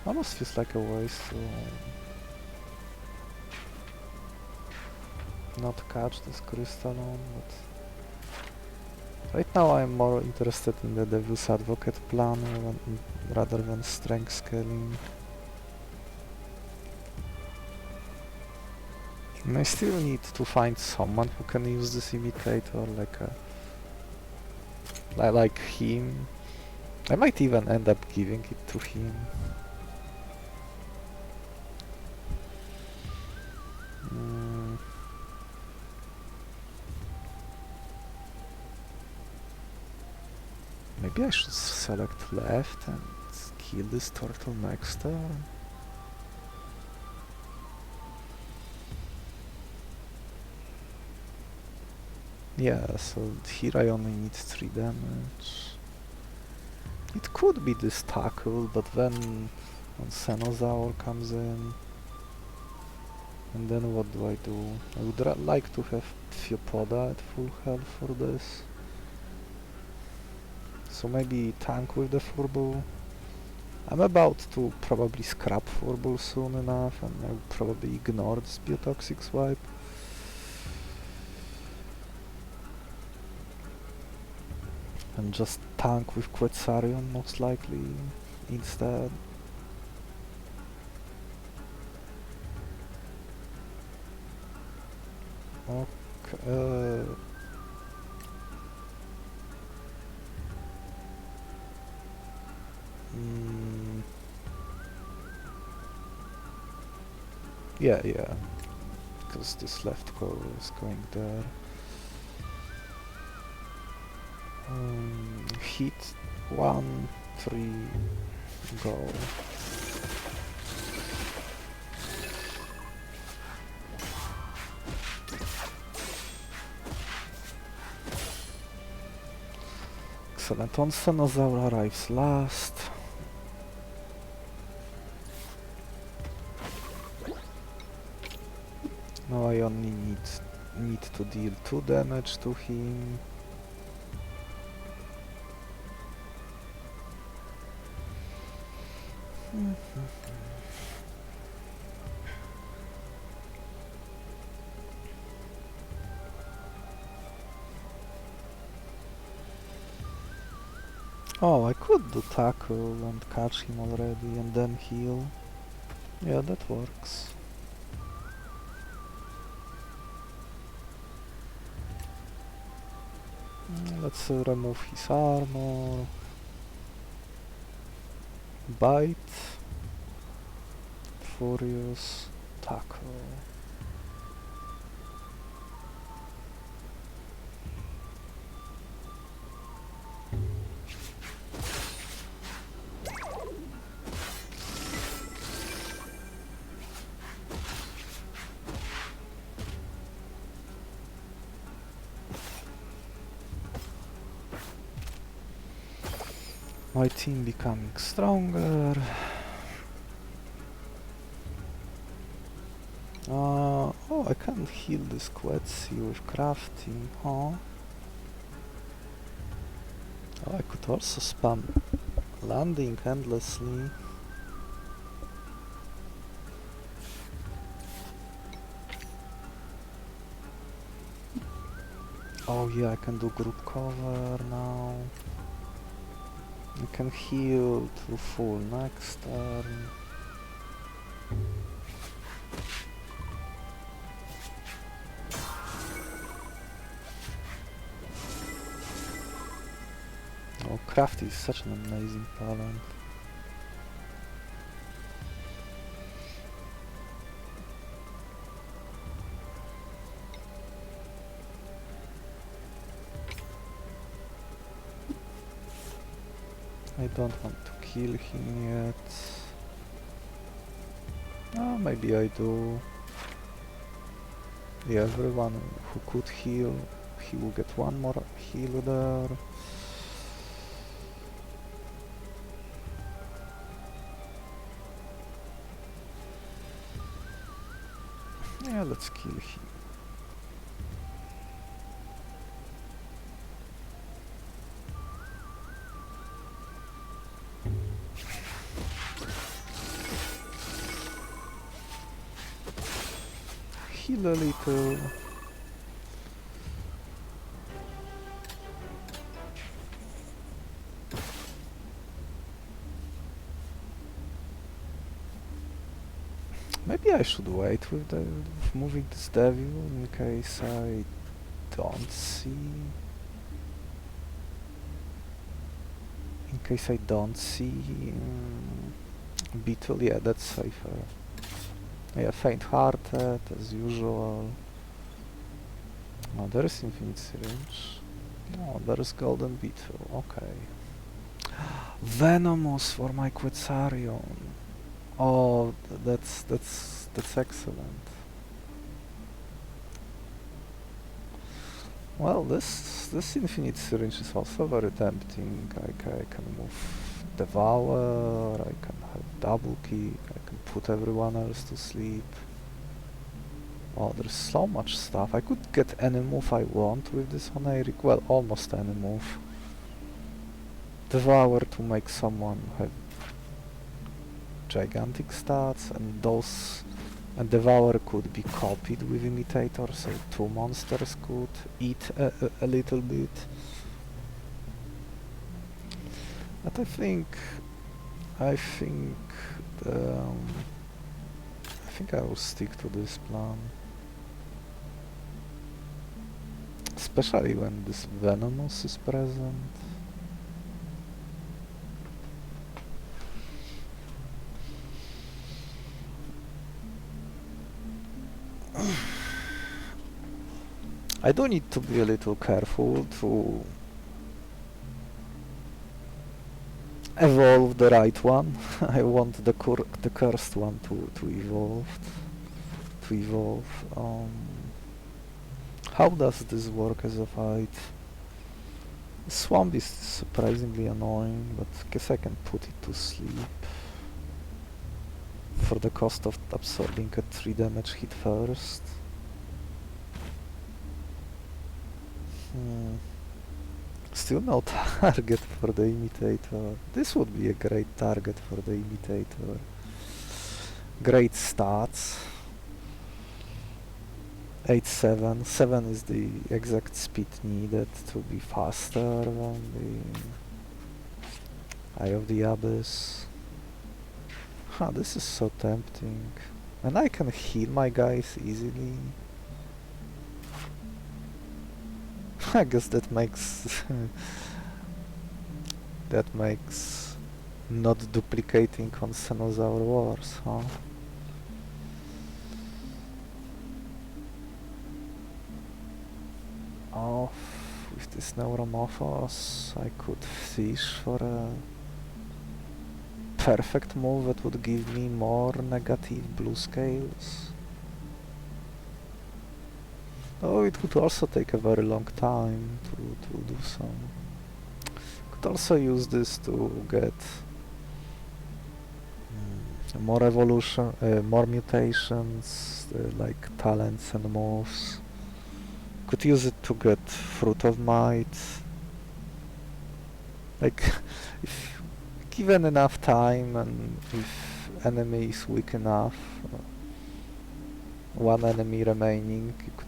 Almost feels like a waste to not catch this Crystalon, but right now I'm more interested in the Devil's Advocate plan rather than strength scaling. And I still need to find someone who can use this imitator like him. I might even end up giving it to him. Maybe I should select left and kill this turtle next turn. Yeah, so here I only need 3 damage. It could be this tackle, but then Onsenosaur comes in. And then what do I do? I would like to have Thiopoda at full health for this. So maybe tank with the Furball. I'm about to probably scrap Furball soon enough, and I'll probably ignore this Biotoxic swipe. And just tank with Quetzarion most likely instead. Okay. Yeah, because this left core is going there. Hit 1, 3, go. Excellent. Onsenosaur arrives last. Now I only need to deal 2 damage to him. Oh, I could do tackle and catch him already and then heal. Yeah, that works. Let's remove his armor. Bite. Furious. Tackle. My team becoming stronger. Oh, I can't heal this Quetzi with Crafty, huh? Oh, I could also spam landing endlessly. Oh yeah, I can do group cover now. I can heal to full next turn. Oh, Crafty is such an amazing talent. I don't want to kill him yet. Oh, maybe I do. Yeah, everyone who could heal, he will get 1 more heal there. Yeah, let's kill him. Heal a little. Maybe I should wait with moving this Devil in case I don't see. In case I don't see Beetle, yeah, that's safer. Yeah, faint-hearted as usual. Oh, there is Infinite Syringe. Oh, there is Golden Beetle. Okay. Venomous for my Quetzarion. Oh, that's excellent. Well, this Infinite Syringe is also very tempting. I can move Devour, I can have double kick, I can put everyone else to sleep. Oh, there's so much stuff. I could get any move I want with this Oneiric. Well, almost any move. Devour to make someone have gigantic stats, and those... And Devour could be copied with Imitator, so two monsters could eat a little bit. But I think I will stick to this plan. Especially when this Venomous is present. I do need to be a little careful to evolve the right one. I want the cursed one to evolve. How does this work as a fight? Swamp is surprisingly annoying, but I guess I can put it to sleep for the cost of absorbing a 3 damage hit first. Still no target for the Imitator. This would be a great target for the Imitator. Great stats. 8-7. 7 is the exact speed needed to be faster than the Eye of the Abyss. Huh, this is so tempting. And I can heal my guys easily. I guess that makes that makes not duplicating Onsenosaur worse, huh? Oh, with this Neuromefos I could fish for a perfect move that would give me more negative blue scales. Oh, it would also take a very long time to do so. Could also use this to get more evolution, more mutations, like talents and moves. Could use it to get Fruit of Might. Like, if given enough time and if enemy is weak enough, one enemy remaining, you could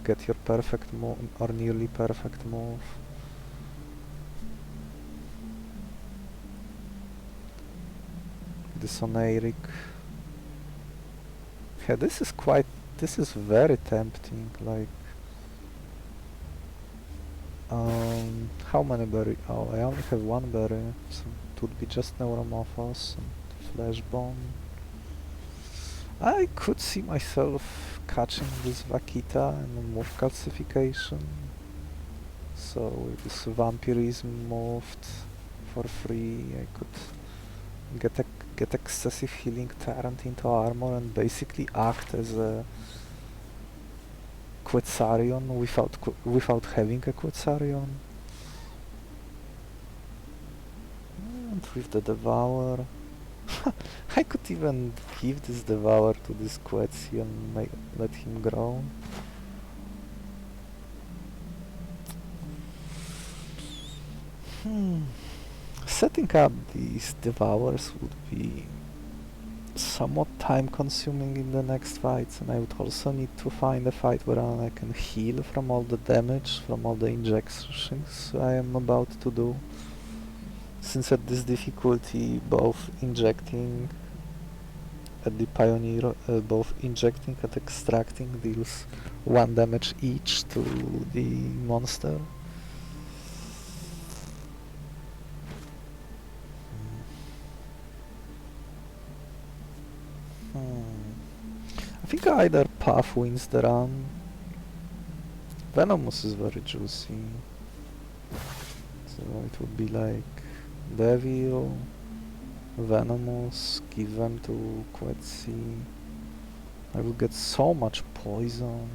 get your perfect move or nearly perfect move. This Oneiric. Yeah, this is very tempting, like... how many berries? Oh, I only have one berry, so it would be just Neuromefos and Fleshbone. I could see myself catching this Vaquita and move calcification. So with this vampirism moved for free, I could get excessive healing turned into armor and basically act as a Quetzarion without having a Quetzarion. And with the Devour, I could even give this Devour to this Quetzi and let him grow. Setting up these Devours would be somewhat time consuming in the next fights, and I would also need to find a fight where I can heal from all the damage, from all the injections I am about to do. Since at this difficulty, both injecting at the Pioneer, both injecting and extracting deals 1 damage each to the monster. I think either path wins the run. Venomous is very juicy, so it would be like Devour, Venomous, give them to Quetzi. I will get so much poison.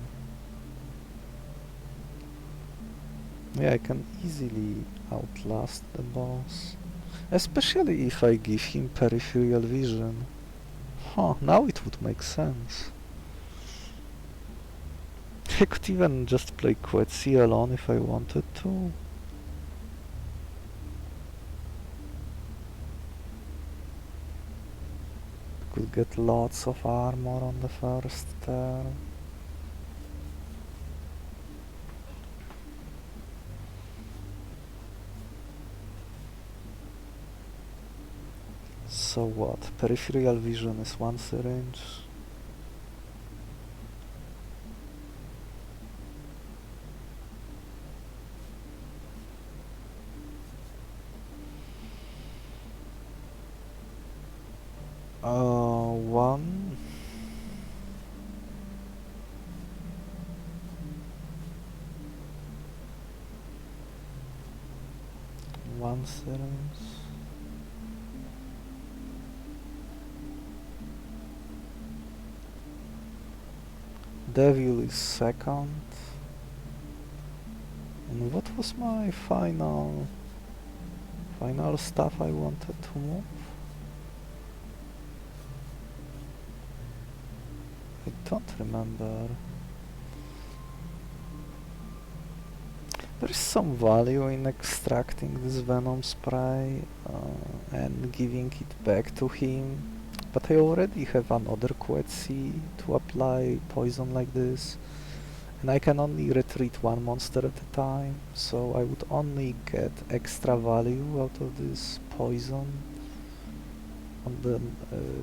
Yeah, I can easily outlast the boss. Especially if I give him peripheral vision. Huh, now it would make sense. I could even just play Quetzi alone if I wanted to. Could get lots of armor on the first turn. So what? Peripheral vision is one syringe. One. One syringe. Devil is second. And what was my final stuff I wanted to move? I don't remember. There is some value in extracting this venom spray and giving it back to him, but I already have another Quetzi to apply poison like this, and I can only retreat one monster at a time, so I would only get extra value out of this poison on the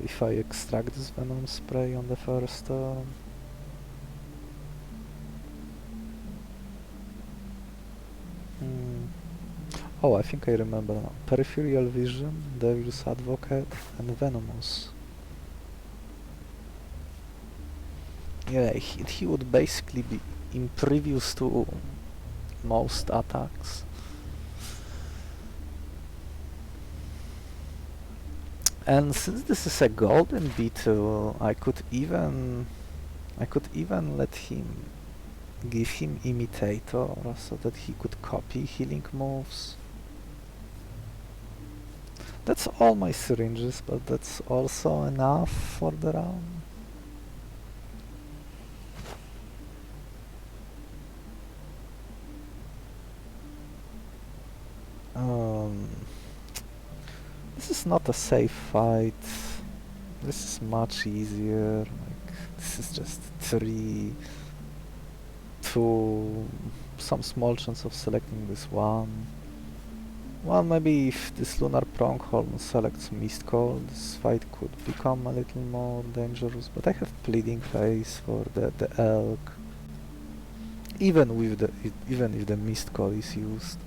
if I extract this venom spray on the first turn. Oh, I think I remember now. Peripheral Vision, Devil's Advocate, and Venomous. Yeah, he would basically be impervious to most attacks. And since this is a Golden Beetle, I could even let him give him Imitator so that he could copy healing moves. That's all my syringes, but that's also enough for the round. This is not a safe fight. This is much easier. Like, this is just 3, 2, some small chance of selecting this one. Well, maybe if this Lunar Pronghorn selects Mist Cold, this fight could become a little more dangerous, but I have Pleading Face for the Elk, even if the Mist Cold is used.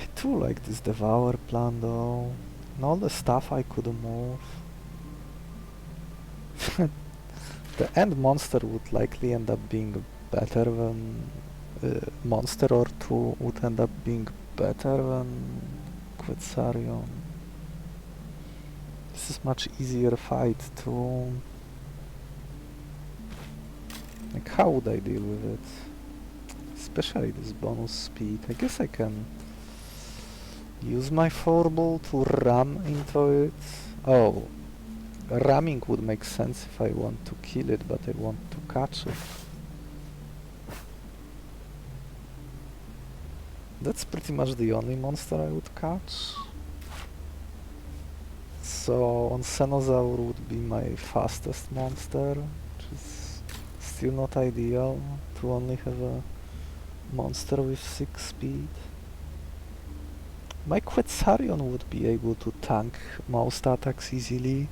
I do like this Devour plan though, and all the stuff I could move. The end monster would likely end up being better than monster or two would end up being better than Quetzarion. This is much easier fight to... Like, how would I deal with it? Especially this bonus speed. I guess I can use my 4-ball to ram into it. Oh, ramming would make sense if I want to kill it, but I want to catch it. That's pretty much the only monster I would catch. So Onsenosaur would be my fastest monster, which is still not ideal to only have a monster with 6 speed. My Quetzarion would be able to tank most attacks easily.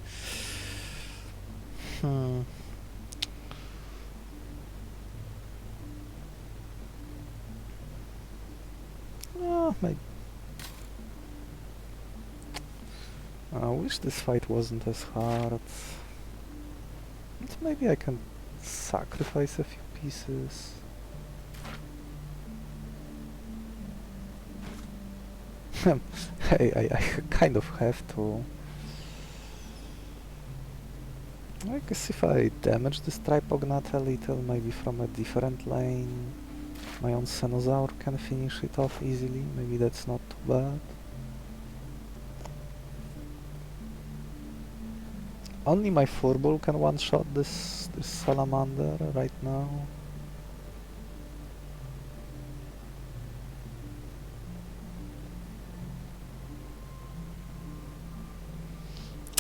Maybe. I wish this fight wasn't as hard. But maybe I can sacrifice a few pieces. Hey, I kind of have to. I guess if I damage this Tripognat a little, maybe from a different lane, my Onsenosaur can finish it off easily. Maybe that's not too bad. Only my Furball can one-shot this Salamander right now.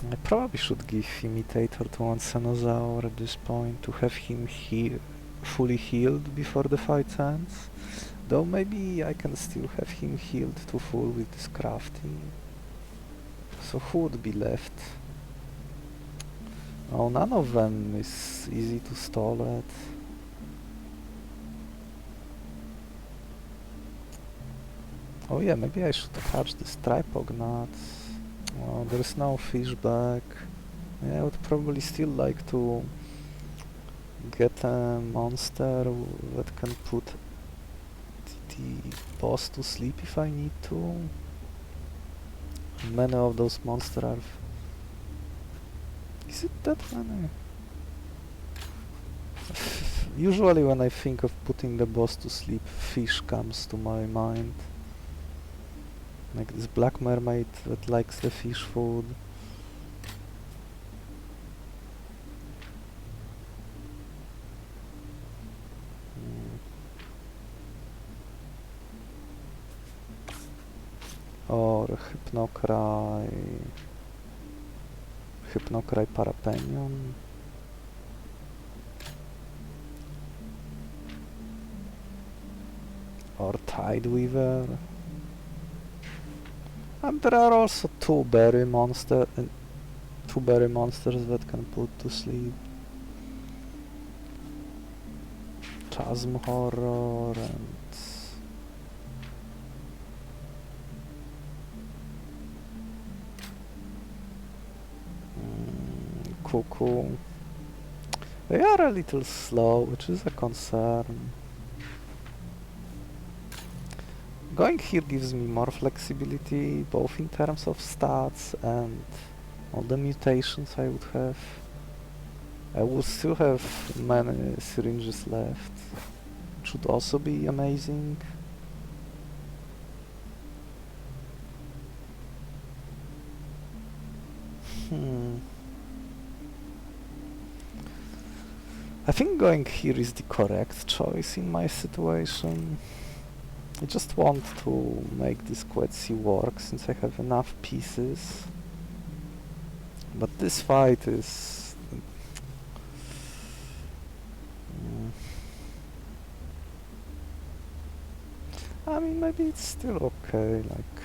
I probably should give Imitator to Onsenosaur at this point to have him fully healed before the fight ends. Though maybe I can still have him healed to full with this Crafty. So who would be left? Oh, none of them is easy to stall at. Oh yeah, maybe I should catch this Tripognat. Oh, there's no fish back. Yeah, I would probably still like to get a monster that can put the boss to sleep if I need to. Many of those monsters are... Is it that many? Usually when I think of putting the boss to sleep, fish comes to my mind. Like this black mermaid that likes the fish food. Or Hypnocry Parapenion. Or Tideweaver. And there are also two berry monsters that can put to sleep. Chasm Horror and Cuckoo. They are a little slow, which is a concern. Going here gives me more flexibility, both in terms of stats and all the mutations I would have. I will still have many syringes left, which would also be amazing. I think going here is the correct choice in my situation. I just want to make this Quetzi work since I have enough pieces. But this fight is... I mean, maybe it's still okay, like...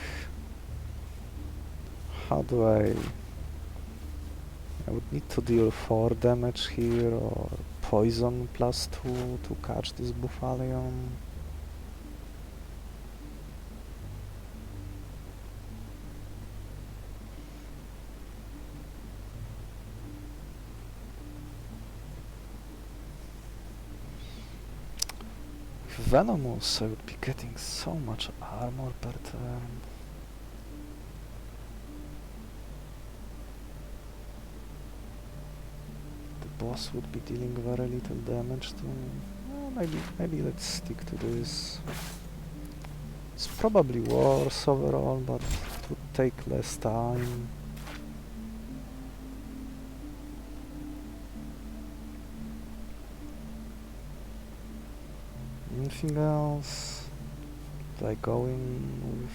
How do I would need to deal 4 damage here, or poison +2 to catch this Buffalion. Venomous, I would be getting so much armor per turn. The boss would be dealing very little damage to me. Well, maybe let's stick to this. It's probably worse overall, but it would take less time. Anything else? Do I go in with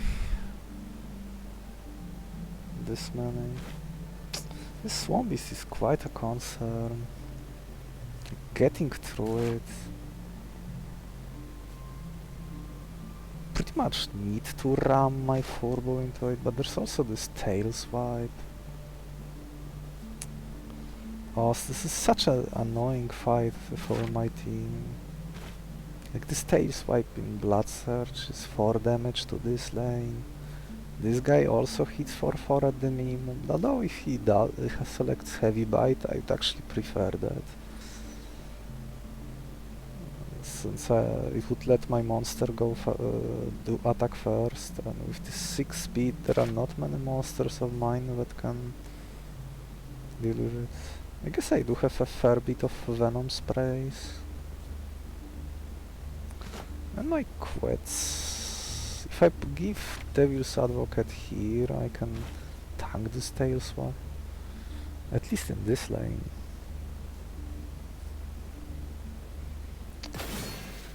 this many? This Swamp Beast is quite a concern. Getting through it. Pretty much need to ram my Furball into it, but there's also this tail swipe. Oh, this is such an annoying fight for my team. Like this tail swipe in Blood Surge is 4 damage to this lane. This guy also hits for 4 at the minimum, although if he selects Heavy Bite, I'd actually prefer that. since it would let my monster go do attack first, and with this 6 speed there are not many monsters of mine that can deal with it. I guess I do have a fair bit of venom sprays. And my Quetz. If I give Devil's Advocate here, I can tank this tail swap. At least in this lane.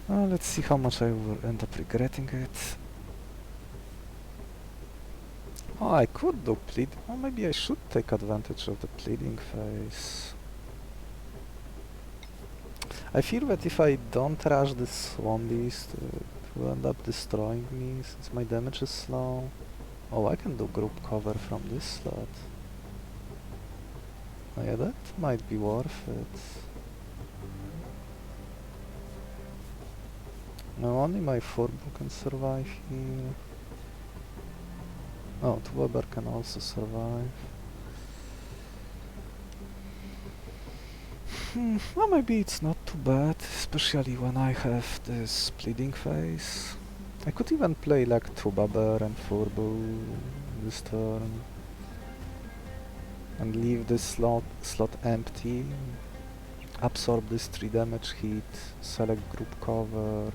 Let's see how much I will end up regretting it. Oh, I could do plead. Oh, maybe I should take advantage of the pleading phase. I fear that if I don't rush this Swamp Beast, it will end up destroying me since my damage is slow. Oh, I can do group cover from this slot. Oh yeah, that might be worth it. No, only my Furbo can survive here. Oh, Weber can also survive. Well, maybe it's not too bad, especially when I have this bleeding phase. I could even play like Tubaber and Furbo this turn. And leave this slot empty. Absorb this 3 damage hit, select group cover.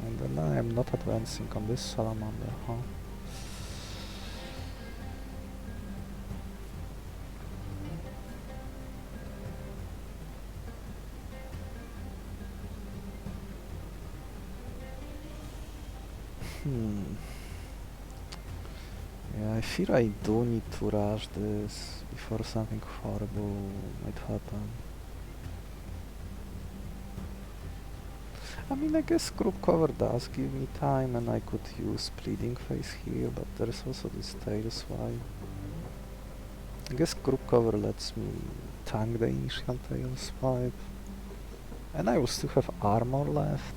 And then I am not advancing on this Salamander, huh? Yeah, I fear I do need to rush this before something horrible might happen. I mean, I guess group cover does give me time and I could use bleeding phase here, but there's also this tail swipe. I guess group cover lets me tank the initial tail swipe. And I will still have armor left.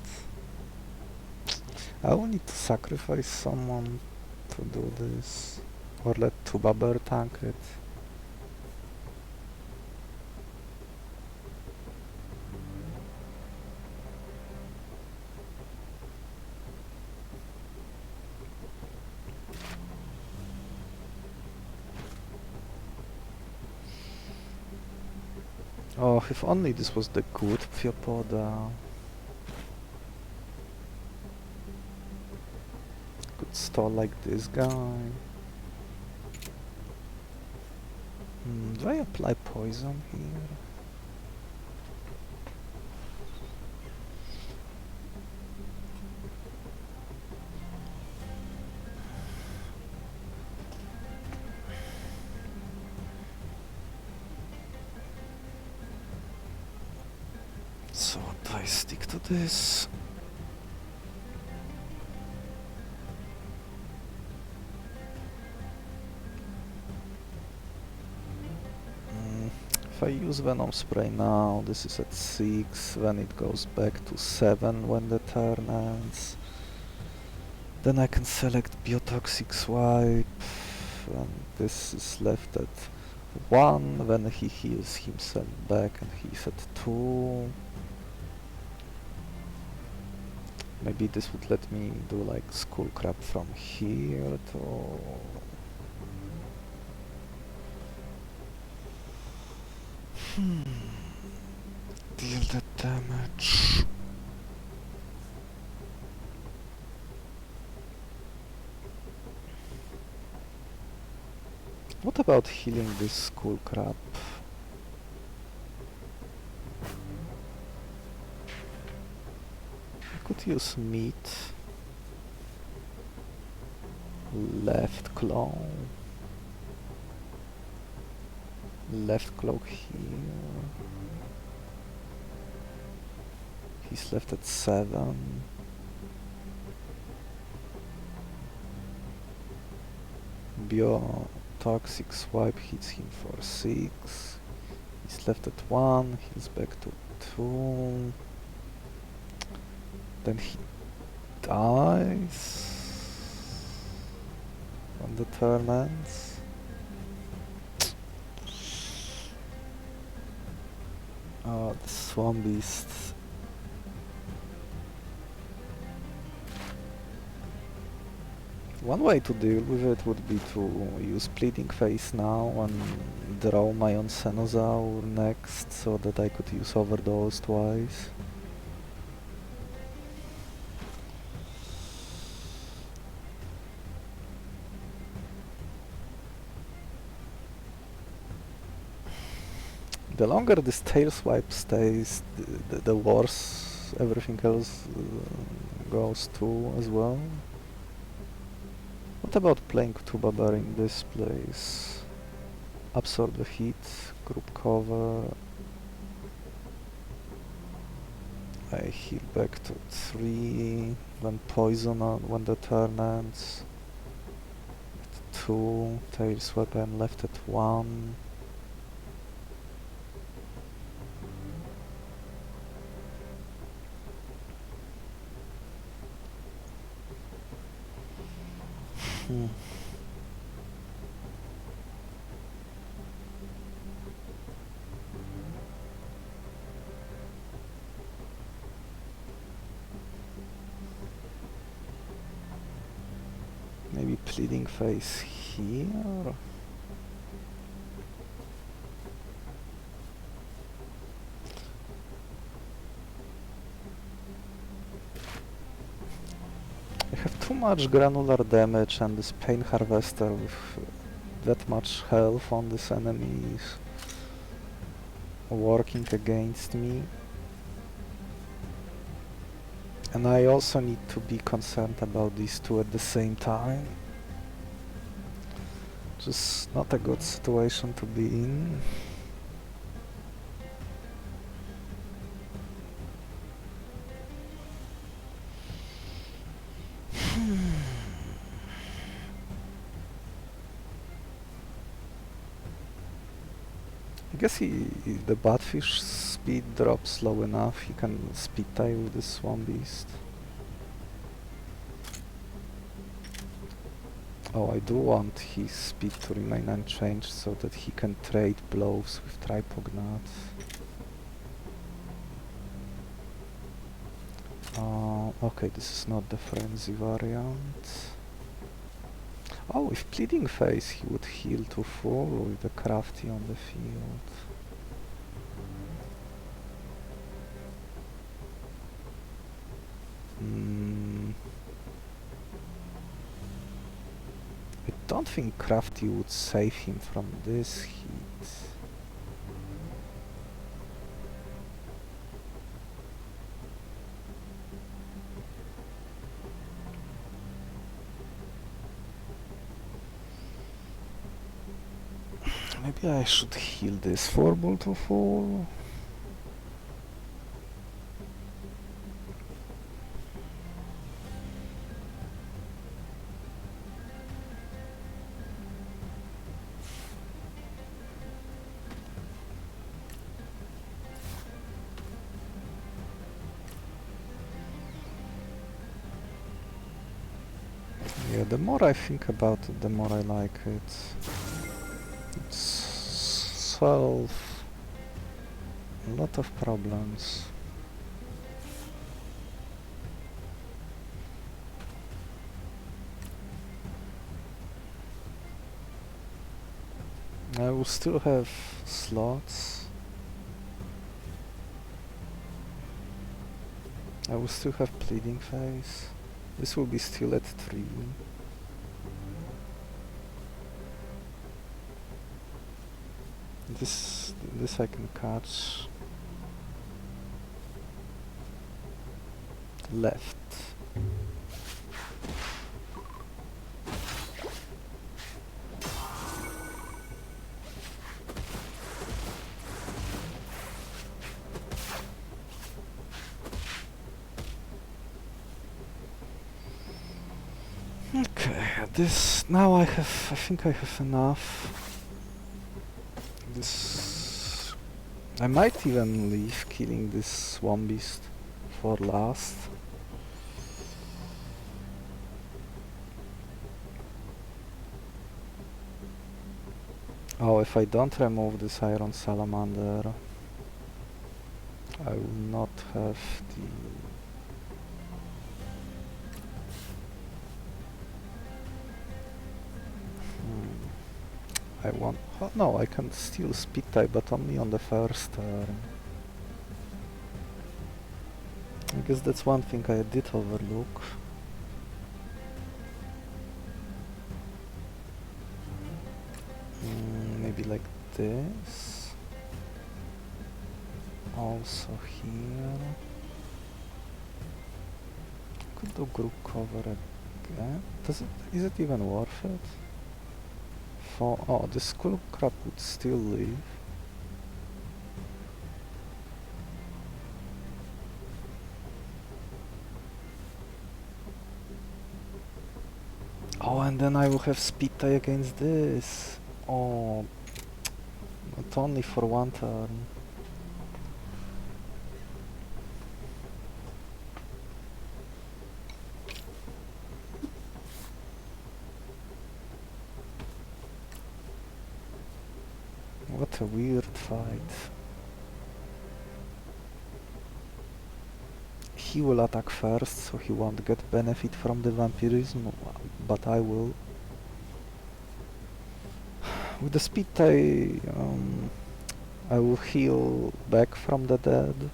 I will need to sacrifice someone to do this, or let Tubaber tank it. Oh, if only this was the good Pfiopoda. Could stall like this guy. Do I apply poison here? So do I stick to this? If I use Venom Spray now, this is at 6, then it goes back to 7 when the turn ends. Then I can select Biotoxic Swipe, and this is left at 1, then he heals himself back and he's at 2. Maybe this would let me do like Skullcrab from here to... Deal the damage. What about healing this Skullcrab? I could use meat. Left claw. Left claw here. He's left at 7. Biotoxic Swipe hits him for 6. He's left at 1. He's back to 2. Then he dies when the turn ends. Oh, the Swamp Beast One way to deal with it would be to use Pleading Phase now and draw my Onsenosaur next so that I could use Overdose twice. The longer this tail swipe stays, the worse everything else goes too as well. What about playing Tuba Bear in this place? Absorb the heat, group cover. I heal back to 3, then poison on when the turn ends. At 2, tail swipe I'm left at 1. Maybe Pleading Phase here? I have too much granular damage and this Pain Harvester with that much health on this enemy is working against me. And I also need to be concerned about these two at the same time. Just not a good situation to be in. I guess the Batfish speed drops low enough, he can speed tie with this Swamp Beast. Oh, I do want his speed to remain unchanged so that he can trade blows with Tripognat. Okay, this is not the Frenzy variant. Oh, with Pleading Phase he would heal to full with the Crafty on the field. I don't think Crafty would save him from this heat. Maybe I should heal this 4-ball to full. Yeah, the more I think about it, the more I like it. It solves a lot of problems. I will still have slots. I will still have Pleading Phase. This will be still at 3. This I can catch. Left. Okay, this now I think I have enough. This I might even leave killing this Swamp Beast for last. Oh, if I don't remove this Iron Salamander, I will not have the... I want... Oh, no, I can still speed type, but only on the first turn. I guess that's one thing I did overlook. Maybe like this. Also here. Could do group cover again. Is it even worth it? Oh, the skull crab would still live. Oh, and then I will have speed tie against this. Oh, not only for one turn. What a weird fight. He will attack first, so he won't get benefit from the vampirism, but I will. With the speed tie, I will heal back from the dead.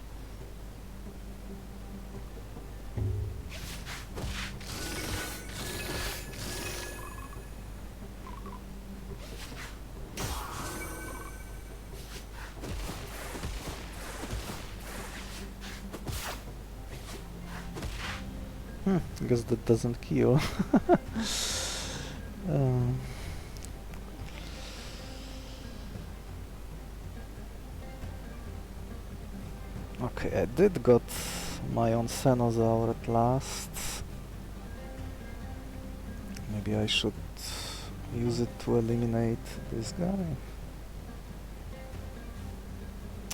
I guess that doesn't kill. Okay, I did got my Onsenosaur at last. Maybe I should use it to eliminate this guy.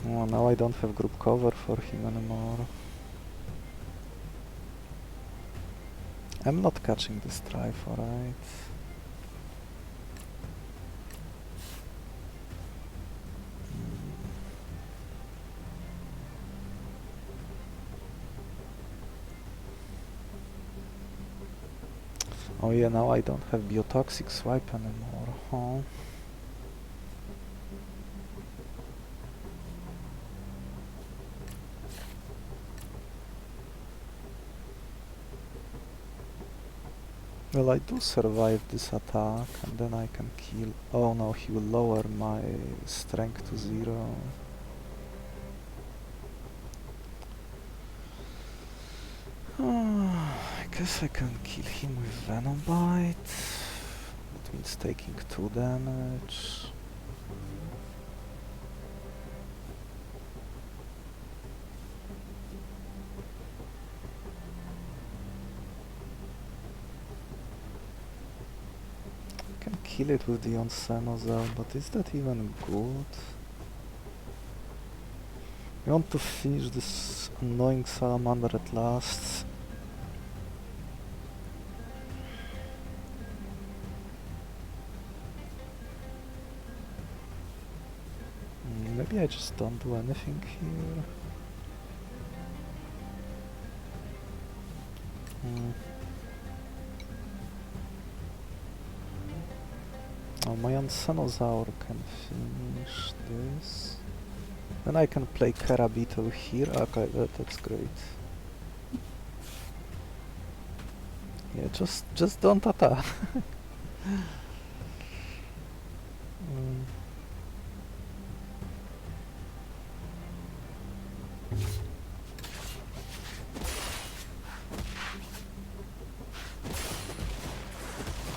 Oh, now I don't have group cover for him anymore. I'm not catching this strife, alright. Oh yeah, now I don't have biotoxic swipe anymore, huh? Well, I do survive this attack, and then I can kill... Oh no, he will lower my strength to 0. I guess I can kill him with Venom Bite. That means taking 2 damage. Kill it with the Onsenosaur, but is that even good? I want to finish this annoying salamander at last. Maybe I just don't do anything here. Oh, my Onsenosaur can finish this. Then I can play Beetle here. Okay, that's great. Yeah, just don't attack.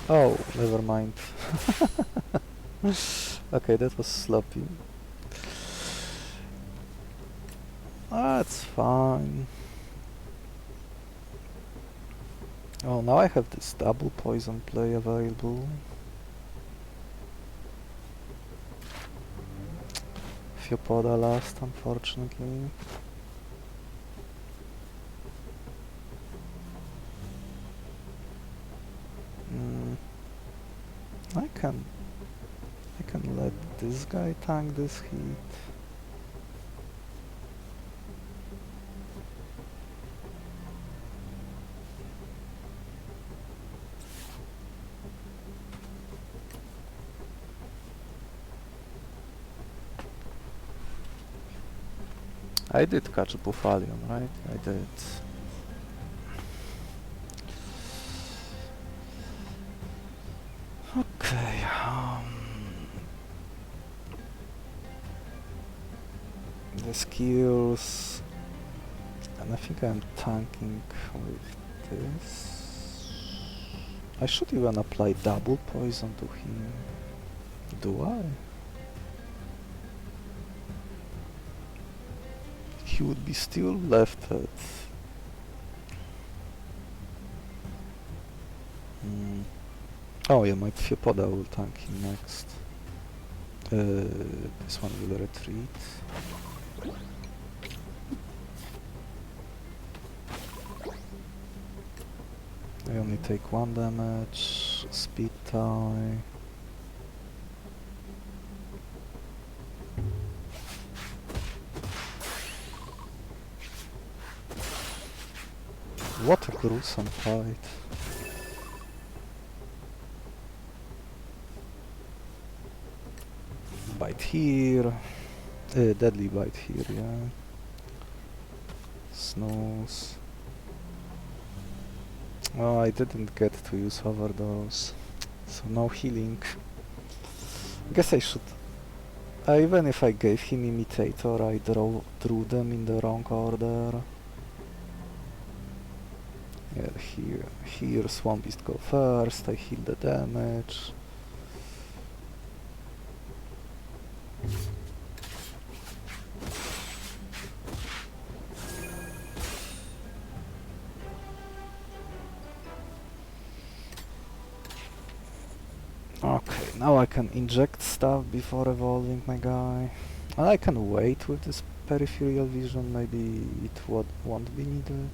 Oh, never mind. Okay, that was sloppy. That's fine. Oh, now I have this double poison play available. Fiopoda last, unfortunately. I can let this guy tank this heat. I did catch Buffalion, right? I did. Okay, the skills, and I think I'm tanking with this. I should even apply double poison to him. Do I? He would be still left at... Oh yeah, my Pheopoda will tank him next. This one will retreat. I only take 1 damage, speed tie. What a gruesome fight. Bite here. Deadly bite here, yeah. Snows. Oh, I didn't get to use overdose, so no healing. Guess I should... even if I gave him imitator, I drew them in the wrong order. Yeah, here Swamp Beast go first, I heal the damage. Okay, now I can inject stuff before evolving my guy. And I can wait with this peripheral vision, maybe it won't be needed.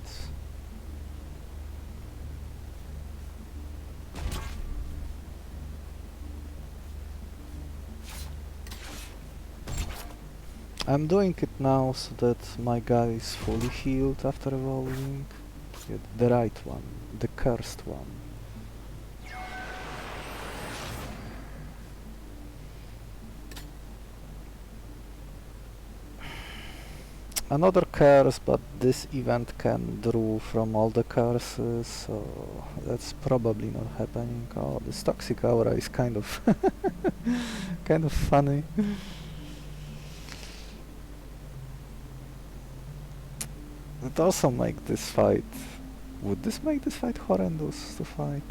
I'm doing it now so that my guy is fully healed after evolving. Yeah, the right one, the cursed one. Another curse, but this event can draw from all the curses, so that's probably not happening. Oh, this toxic aura is kind of kind of funny. It also make this fight... Would this make this fight horrendous to fight?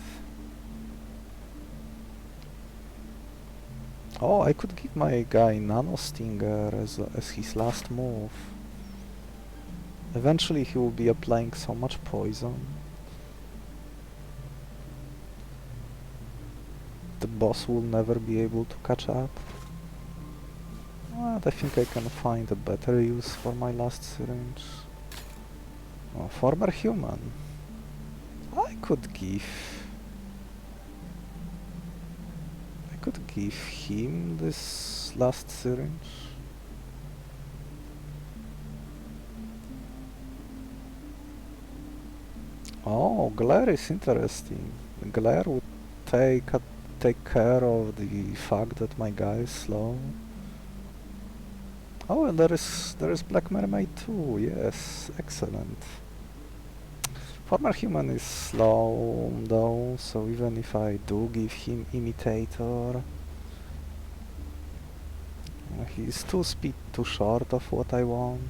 Oh, I could give my guy Nano Stinger as his last move. Eventually he will be applying so much poison. The boss will never be able to catch up. But I think I can find a better use for my last syringe. Oh, former human. I could give him this last syringe. Oh, Glare is interesting. Glare would take care of the fact that my guy is slow. Oh, and there is Black Mermaid too. Yes, excellent. Former human is slow though, so even if I do give him imitator, he's too short of what I want.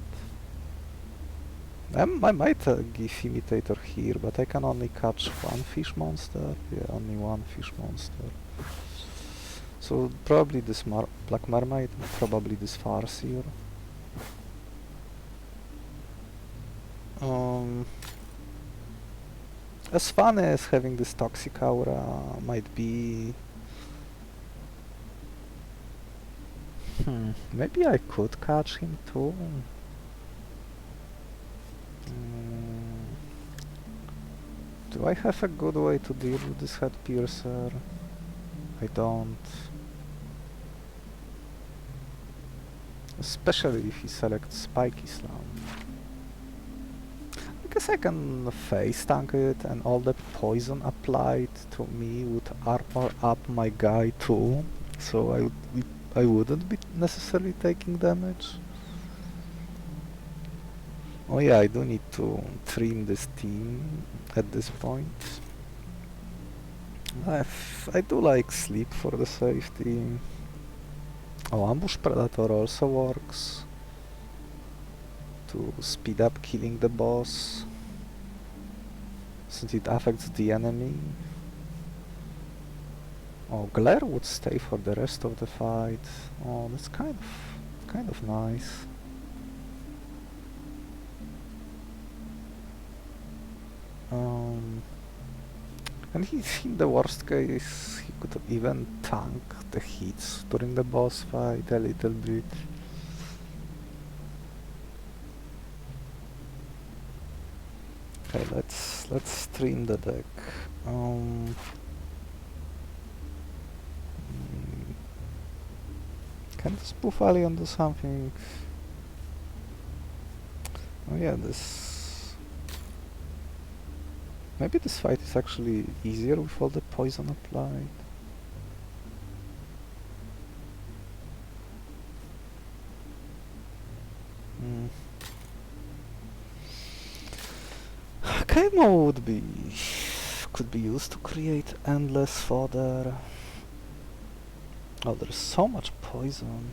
I might give imitator here, but I can only catch 1 fish monster. Yeah, only 1 fish monster. So probably this Black Mermaid, probably this Farseer. As fun as having this toxic aura might be... maybe I could catch him too. Do I have a good way to deal with this head piercer? I don't. Especially if he selects Spiky Slam. I guess I can face tank it and all the poison applied to me would armor up my guy too, so I wouldn't be necessarily taking damage. Oh yeah, I do need to trim this team at this point. I do like sleep for the safety. Oh, ambush predator also works to speed up killing the boss, since it affects the enemy. Oh, glare would stay for the rest of the fight. Oh, that's kind of nice. And in the worst case, he could even tank the hits during the boss fight a little bit. Okay, let's stream the deck. Can this Spoof Alien do something? Oh yeah, this... Maybe this fight is actually easier with all the poison applied. Chemo could be used to create endless fodder. Oh, there's so much poison.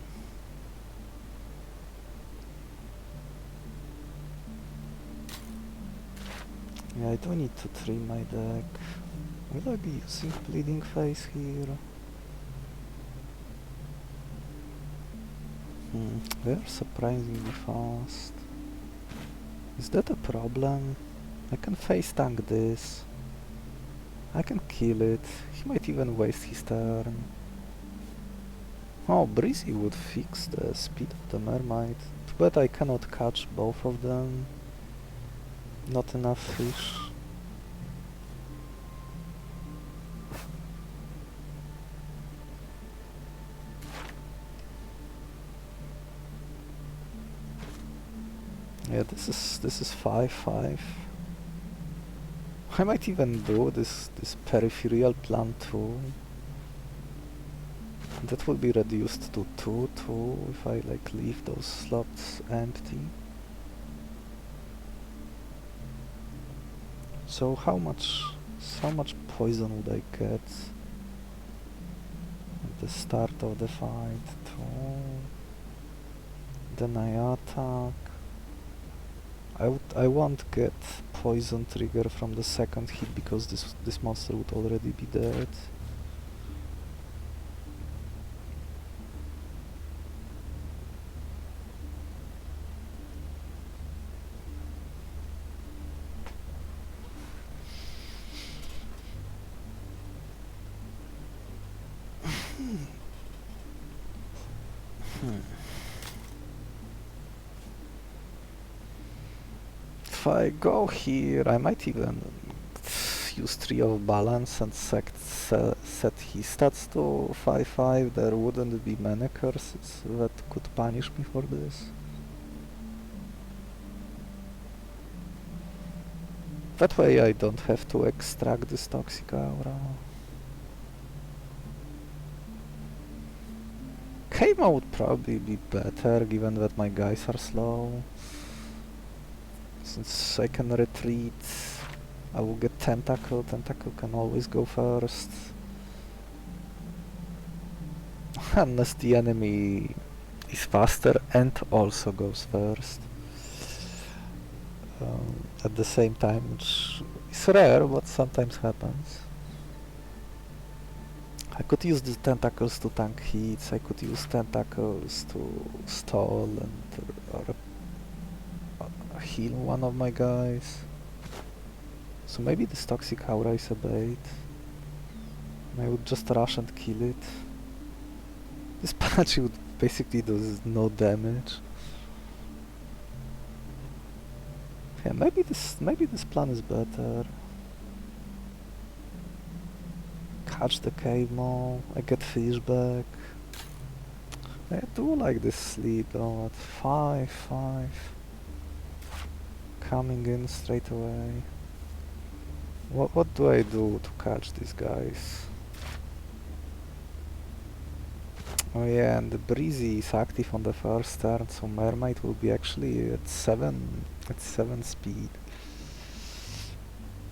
Yeah, I do need to trim my deck. Will I be using Bleeding Face here? They're surprisingly fast. Is that a problem? I can face tank this. I can kill it. He might even waste his turn. Oh, Breezy would fix the speed of the Mermaid. Too bad I cannot catch both of them. Not enough fish. Yeah, this is 5/5. I might even do this peripheral plan too. That will be reduced to 2/2 if I like leave those slots empty. So how much poison would I get at the start of the fight? 2. Then I attack. I won't get poison trigger from the second hit because this monster would already be dead. If I go here, I might even use Tree of Balance and set his stats to 5/5. There wouldn't be many curses that could punish me for this. That way I don't have to extract this Toxic Aura. Keima would probably be better given that my guys are slow. Since I can retreat, I will get Tentacle. Tentacle can always go first. Unless the enemy is faster and also goes first. At the same time, which is rare, but sometimes happens. I could use the Tentacles to tank hits, I could use Tentacles to stall or heal one of my guys. So maybe this Toxic Aura is a bait. I would just rush and kill it. This Panachi would basically do no damage. Yeah, maybe this plan is better. Catch the cave mole, I get fish back. I do like this sleep though at 5/5. Coming in straight away. What do I do to catch these guys? Oh yeah, and the Breezy is active on the first turn, so Mermaid will be actually at 7 speed.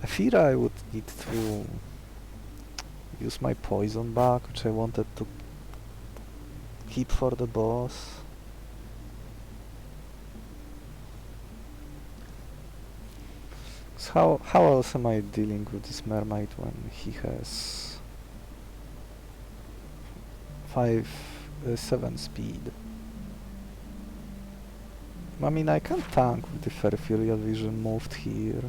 I fear I would need to use my poison bug, which I wanted to keep for the boss. So how else am I dealing with this Mermaid when he has 7 speed? I mean, I can tank with the Peripheral Vision moved here.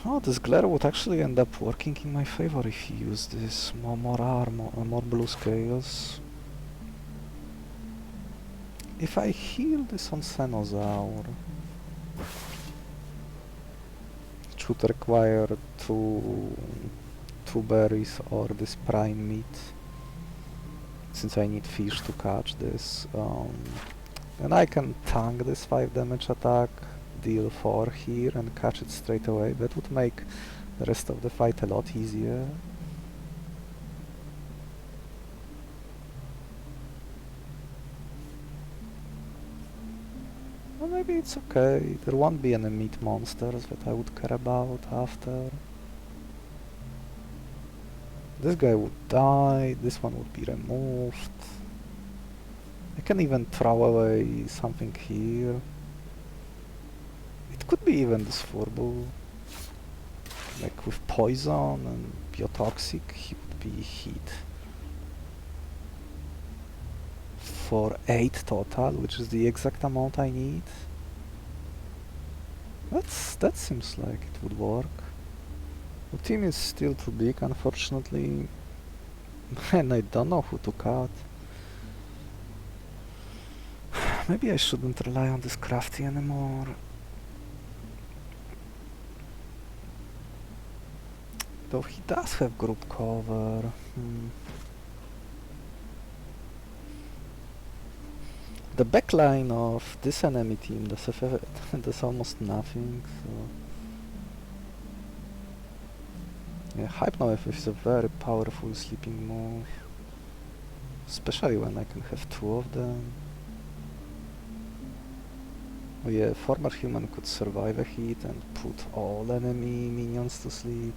Oh, this glare would actually end up working in my favor if you use this. More armor, more blue scales. If I heal this Onsenosaur, it should require two berries or this prime meat, since I need fish to catch this. And I can tank this 5 damage attack, deal 4 here and catch it straight away. That would make the rest of the fight a lot easier. Well, maybe it's okay. There won't be any meat monsters that I would care about after. This guy would die, this one would be removed. I can even throw away something here. It could be even this Furble. Like with poison and biotoxic, he would be hit for 8 total, which is the exact amount I need. That seems like it would work. The team is still too big, unfortunately, and I don't know who to cut. Maybe I shouldn't rely on this Crafty anymore. Though he does have group cover. The backline of this enemy team does almost nothing, so... Yeah, Hypno-F is a very powerful sleeping move, especially when I can have 2 of them. Oh yeah, former human could survive a hit and put all enemy minions to sleep.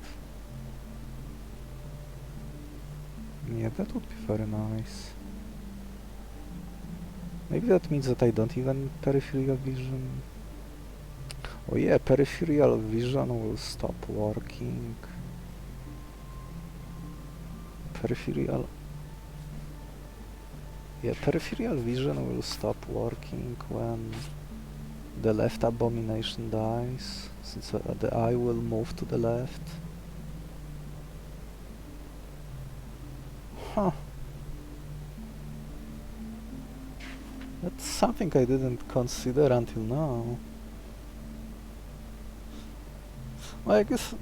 Yeah, that would be very nice. Maybe that means that I don't even Peripheral Vision. Oh yeah, Peripheral Vision will stop working. Peripheral Vision will stop working when the left abomination dies, since the eye will move to the left. Huh. That's something I didn't consider until now. Well, I guess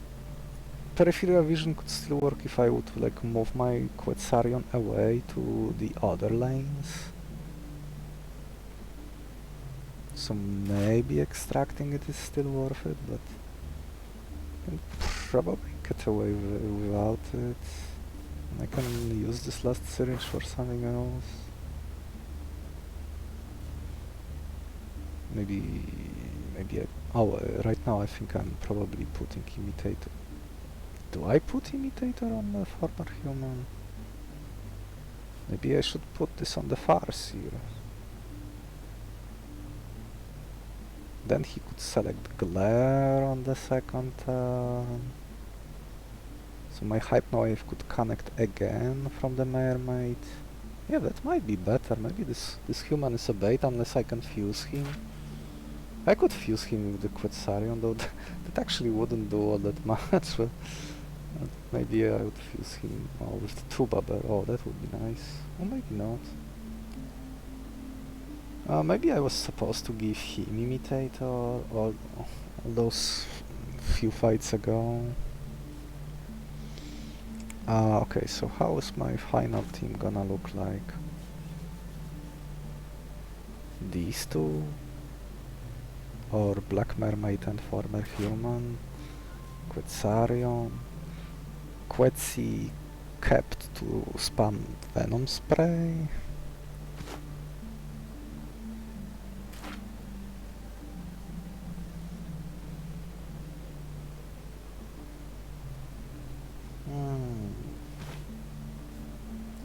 Peripheral Vision could still work if I would like move my Quetzarion away to the other lanes. So maybe extracting it is still worth it, but I can probably get away without it. And I can use this last syringe for something else. Maybe right now I think I'm probably putting Imitator. Do I put Imitator on the former human? Maybe I should put this on the Farseer. Then he could select Glare on the second turn. So my Hypno-Wave could connect again from the Mermaid. Yeah, that might be better. Maybe this human is a bait unless I can fuse him. I could fuse him with the Quetzarion, though that actually wouldn't do all that much. But maybe I would fuse him with the 2-bubber. Oh, that would be nice. Or maybe not. Maybe I was supposed to give him Imitator all those few fights ago. Okay, so how is my final team gonna look like? These two? Or Black Mermaid and former human? Quetzarion. Quetzi kept to spam Venom Spray.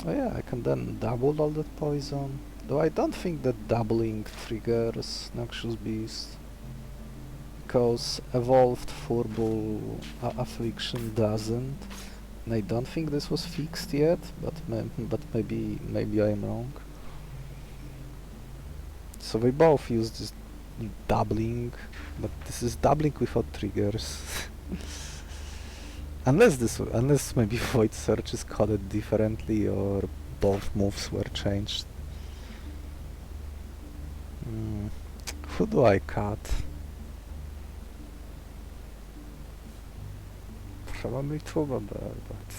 Oh yeah, I can then double all that poison. Though I don't think that doubling triggers Noxious Beast. Because Evolved Furball Affliction doesn't. And I don't think this was fixed yet, but maybe I am wrong. So we both use this doubling, but this is doubling without triggers. Unless maybe Void Search is coded differently or both moves were changed. Who do I cut? Probably Tubabear, but...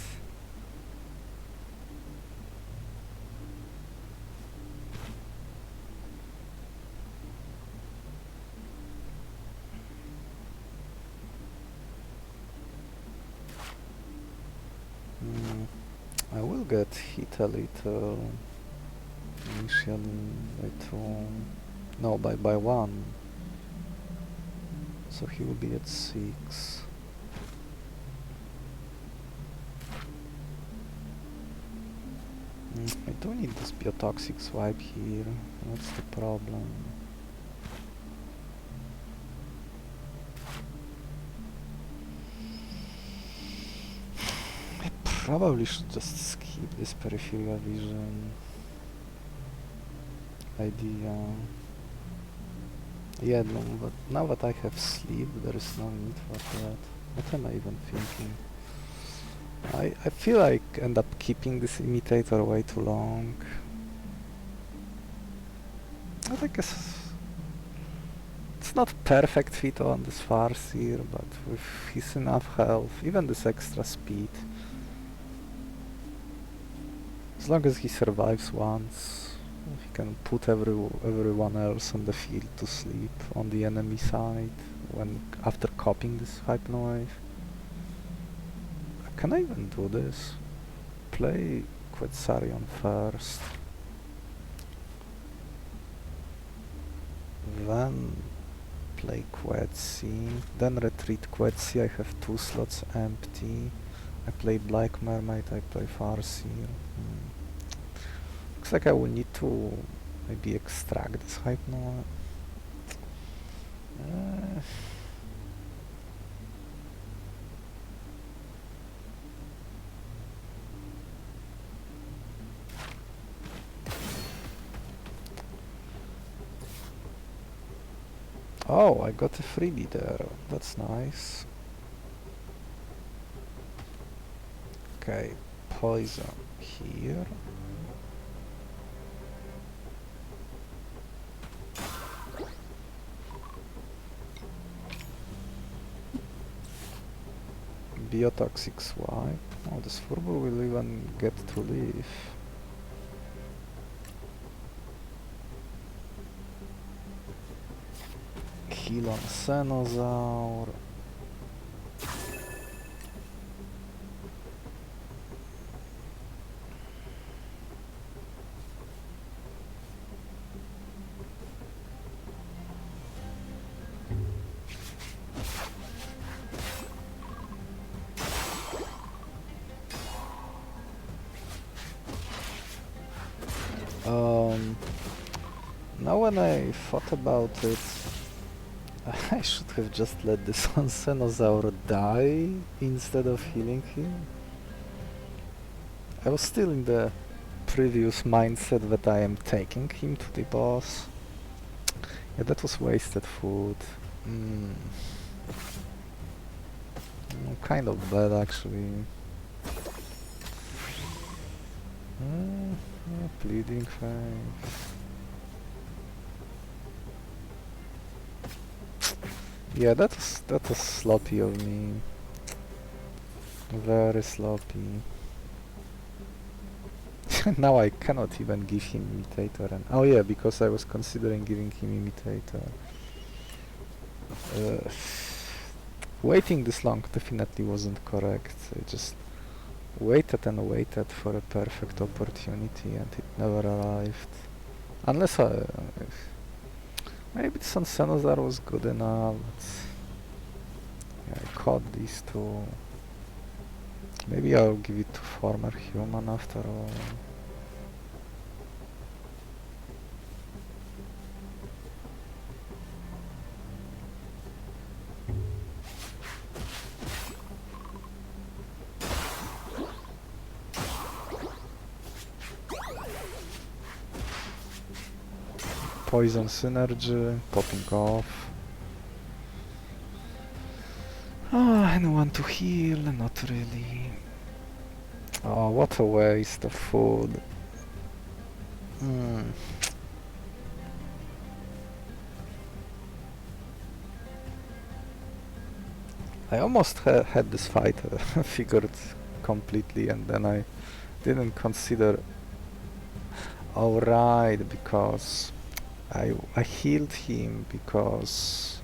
I will get hit a little initially by 2... No, by 1. So he will be at 6. I do need this biotoxic swipe here, that's the problem. I probably should just skip this peripheral vision idea. Yeah, no, but now that I have sleep, there is no need for that. What am I even thinking? I feel like end up keeping this imitator way too long. But I guess it's not perfect fit on this Farseer, but with his enough health, even this extra speed. As long as he survives once, he can put everyone else on the field to sleep on the enemy side after copying this Hypno Wave. Can I even do this? Play Quetzarion first. Then play Quetzi. Then retreat Quetzi. I have 2 slots empty. I play Black Mermaid. I play Farseer. Looks like I will need to maybe extract this Hypno. Oh, I got a freebie there. That's nice. Okay, poison here. Biotoxic swipe. Oh, this Furball will even get to live. Heal Onsenosaur. Now when I thought about it, I should have just let this Onsenosaur die instead of healing him. I was still in the previous mindset that I am taking him to the boss. Yeah, that was wasted food. Kind of bad actually. Yeah, Pleading Face. Yeah, that was sloppy of me. Very sloppy. Now I cannot even give him Imitator. And oh yeah, because I was considering giving him Imitator. Waiting this long definitely wasn't correct. I just waited and waited for a perfect opportunity and it never arrived. Unless maybe this Onsenosaur was good enough, but yeah, I caught these two. Maybe I'll give it to former human after all. Poison synergy, popping off. Ah, and want to heal, not really. Oh, what a waste of food. I almost had this fight figured completely, and then I didn't consider. Alright, because I healed him because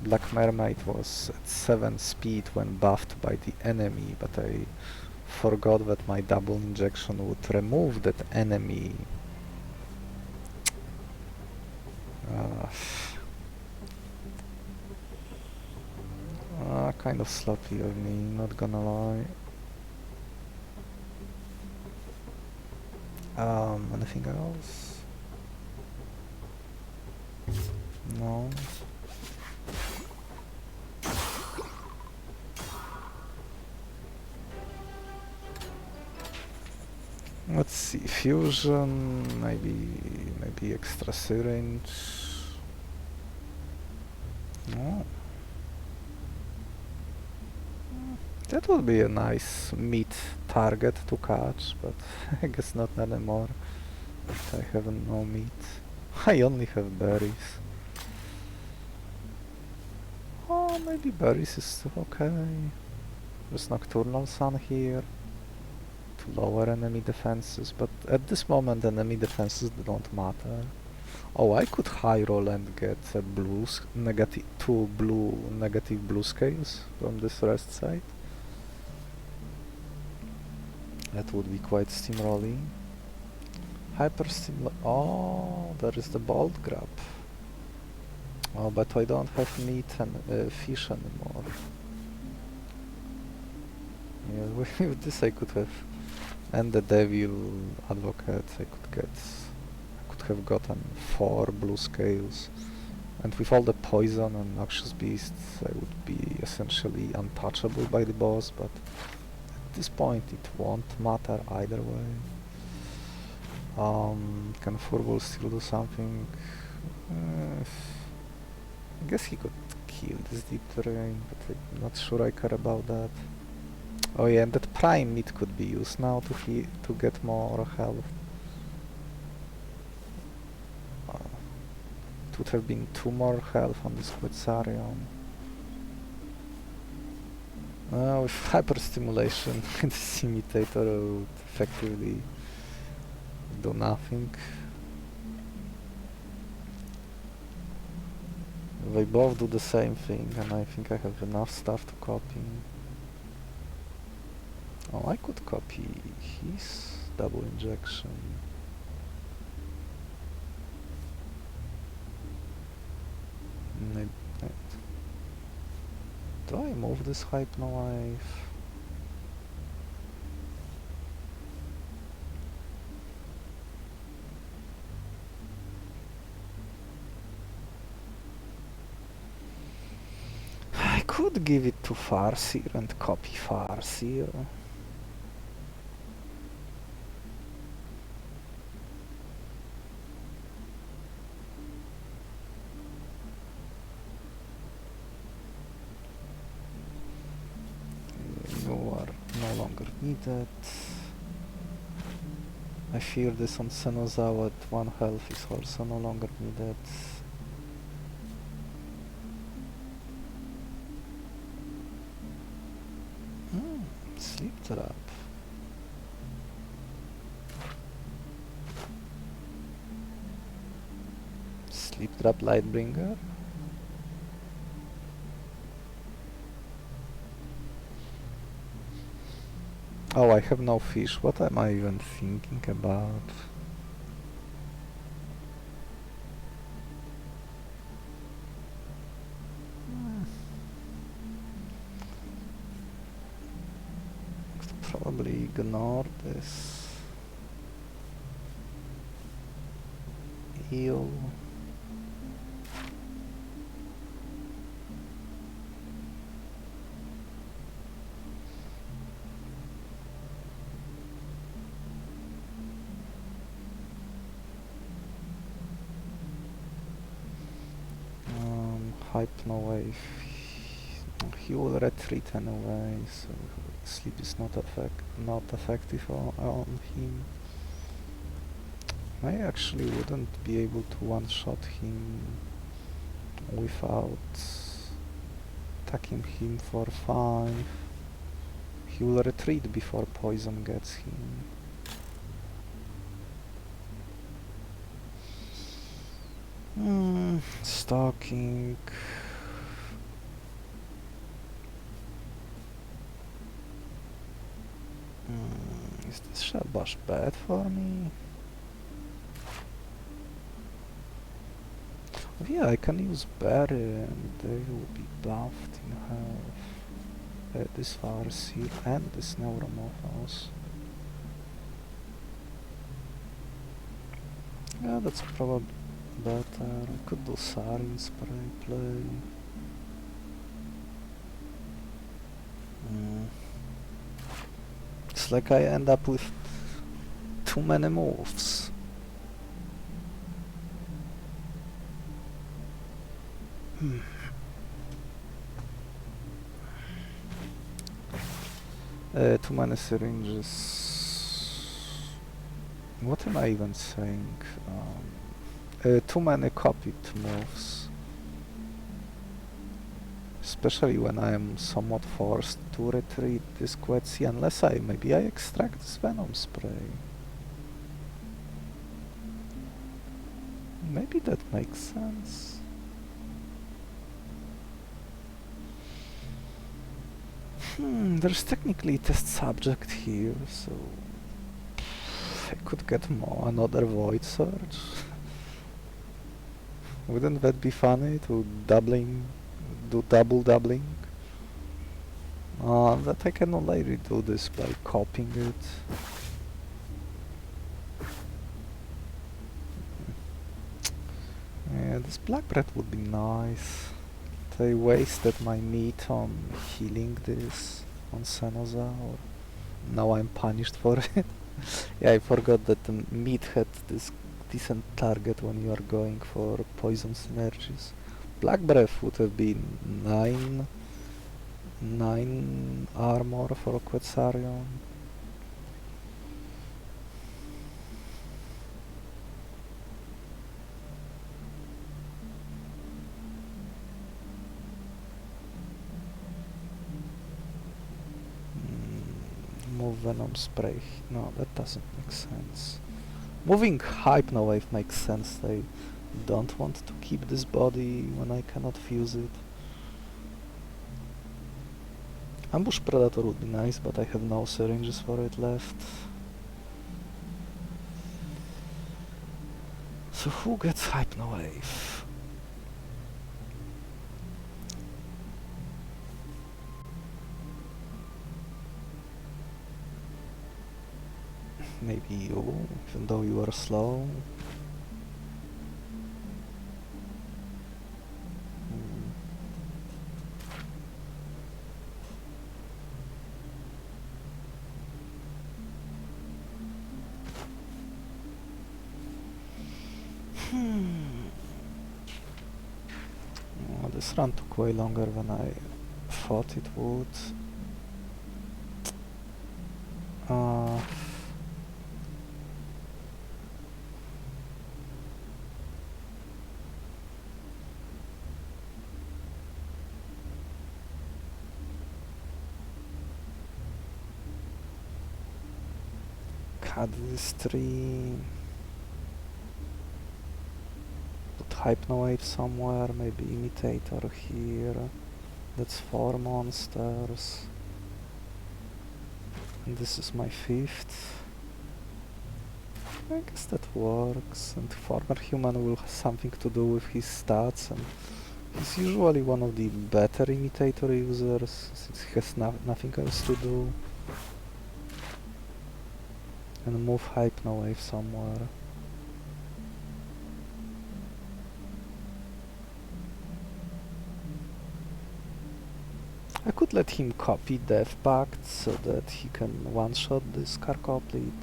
Black Mermaid was at 7 speed when buffed by the enemy, but I forgot that my double injection would remove that enemy. Kind of sloppy of me, not gonna lie. Anything else? No. Let's see, fusion, maybe extra syringe. No. That would be a nice meat target to catch, but I guess not anymore. I have no meat. I only have berries. Oh, maybe berries is still okay. There's Nocturnal Sun here to lower enemy defenses, but at this moment enemy defenses don't matter. Oh, I could high roll and get a two negative blue scales from this rest side. That would be quite steamrolling. Oh, there is the bolt grab. Oh, but I don't have meat and fish anymore. Yeah, with this I could have, and the Devil Advocate I could have gotten 4 blue scales, and with all the poison and Noxious Beasts I would be essentially untouchable by the boss, but at this point it won't matter either way. Can Furball still do something? I guess he could kill this Deep Terrain, but I'm not sure I care about that. Oh yeah, and that Prime Meat could be used now to get more health. It would have been 2 more health on this Quetzarion. With hyperstimulation, this imitator would effectively do nothing. They both do the same thing, and I think I have enough stuff to copy. Oh, I could copy his double injection. Maybe. Do I move this Hypno-Wave? I could give it to Farseer and copy Farseer. Needed. I fear this Onsenosaur at 1 health is also no longer needed. Sleep Trap. Sleep Trap Lightbringer. Oh, I have no fish. What am I even thinking about? Could probably ignore this. Eel. Hypno-wave. He will retreat anyway, so sleep is not effective on him. I actually wouldn't be able to one-shot him without attacking him for 5. He will retreat before poison gets him. Stalking. Is this Shellbash bad for me? Oh, yeah, I can use Berry and they will be buffed in health. This Farseer and this Neuromefos. Yeah, that's probably better. I could do Sarin spray play. It's like I end up with too many moves. Too many syringes. What am I even saying? Too many copied moves. Especially when I am somewhat forced to retreat this Quetzi, unless maybe I extract this Venom spray. Maybe that makes sense. There's technically a test subject here, so I could get another Void Surge. Wouldn't that be funny to do double doubling? That I can only do this by copying it. Yeah, this black bread would be nice. I wasted my meat on healing this Onsenosaur. Now I'm punished for it. Yeah, I forgot that the meat had this decent target when you are going for poison synergies. Black breath would have been 9 armor for a Quetzarion. Move Venom Spray. No, that doesn't make sense. Moving Hypno-Wave makes sense. I don't want to keep this body when I cannot fuse it. Ambush Predator would be nice, but I have no syringes for it left. So who gets Hypno-Wave? Maybe you, even though you are slow. Well, this run took way longer than I thought it would. Cut this tree. Put Hypno-Wave somewhere, maybe Imitator here. That's 4 monsters. And this is my 5th. I guess that works, and former human will have something to do with his stats, and he's usually one of the better imitator users, since he has nothing else to do. And move Hypnowave somewhere. I could let him copy Death Pact so that he can one-shot this Carcoplet.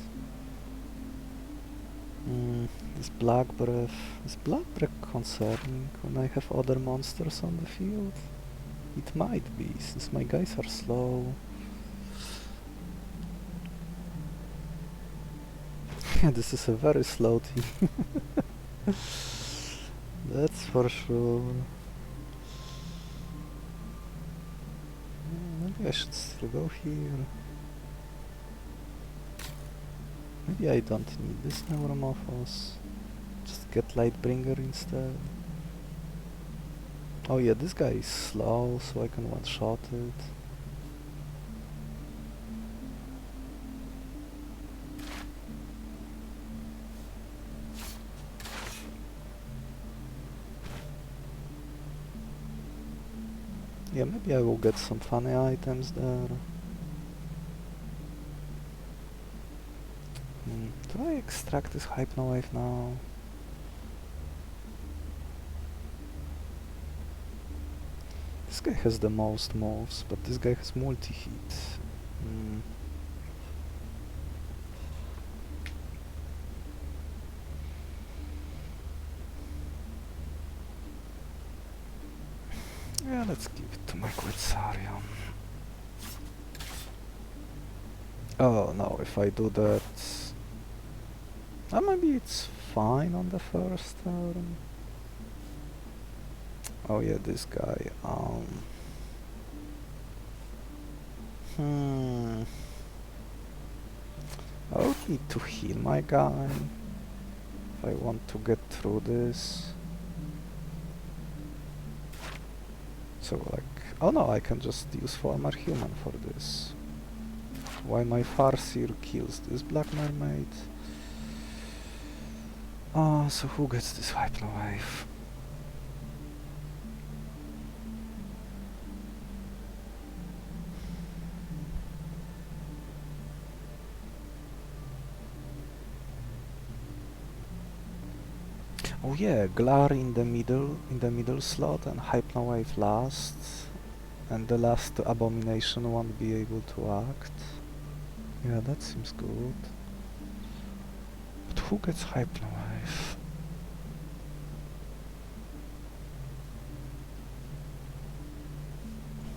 This Black Breath. Is Black Breath concerning when I have other monsters on the field? It might be, since my guys are slow. Yeah, this is a very slow team. That's for sure. Maybe I should still go here. Maybe I don't need this Neuromorphos. Just get Lightbringer instead. Oh yeah, this guy is slow, so I can one-shot it. Yeah, maybe I will get some funny items there. Do I extract this Hypnowave now? This guy has the most moves, but this guy has multi-hit. Yeah, let's give it to my Quetzarion. Oh no, if I do that... maybe it's fine on the first turn. Oh yeah, this guy, I would need to heal my guy if I want to get through this. So like, oh no, I can just use former human for this. Why my Farseer kills this Black Mermaid. So who gets this Hypnowave? Oh yeah, Glare in the middle slot and Hypnowave last, and the last Abomination won't be able to act. Yeah, that seems good. But who gets Hypnowave?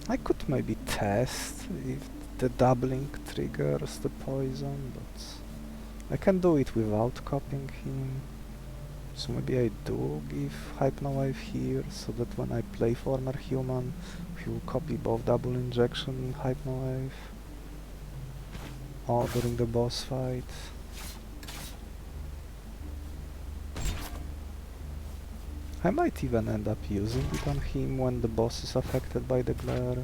I could maybe test if the doubling triggers the poison, but I can do it without copying him. So maybe I do give Hypnowave here, so that when I play former human, he will copy both double injection and Hypnowave. Or during the boss fight. I might even end up using it on him when the boss is affected by the glare.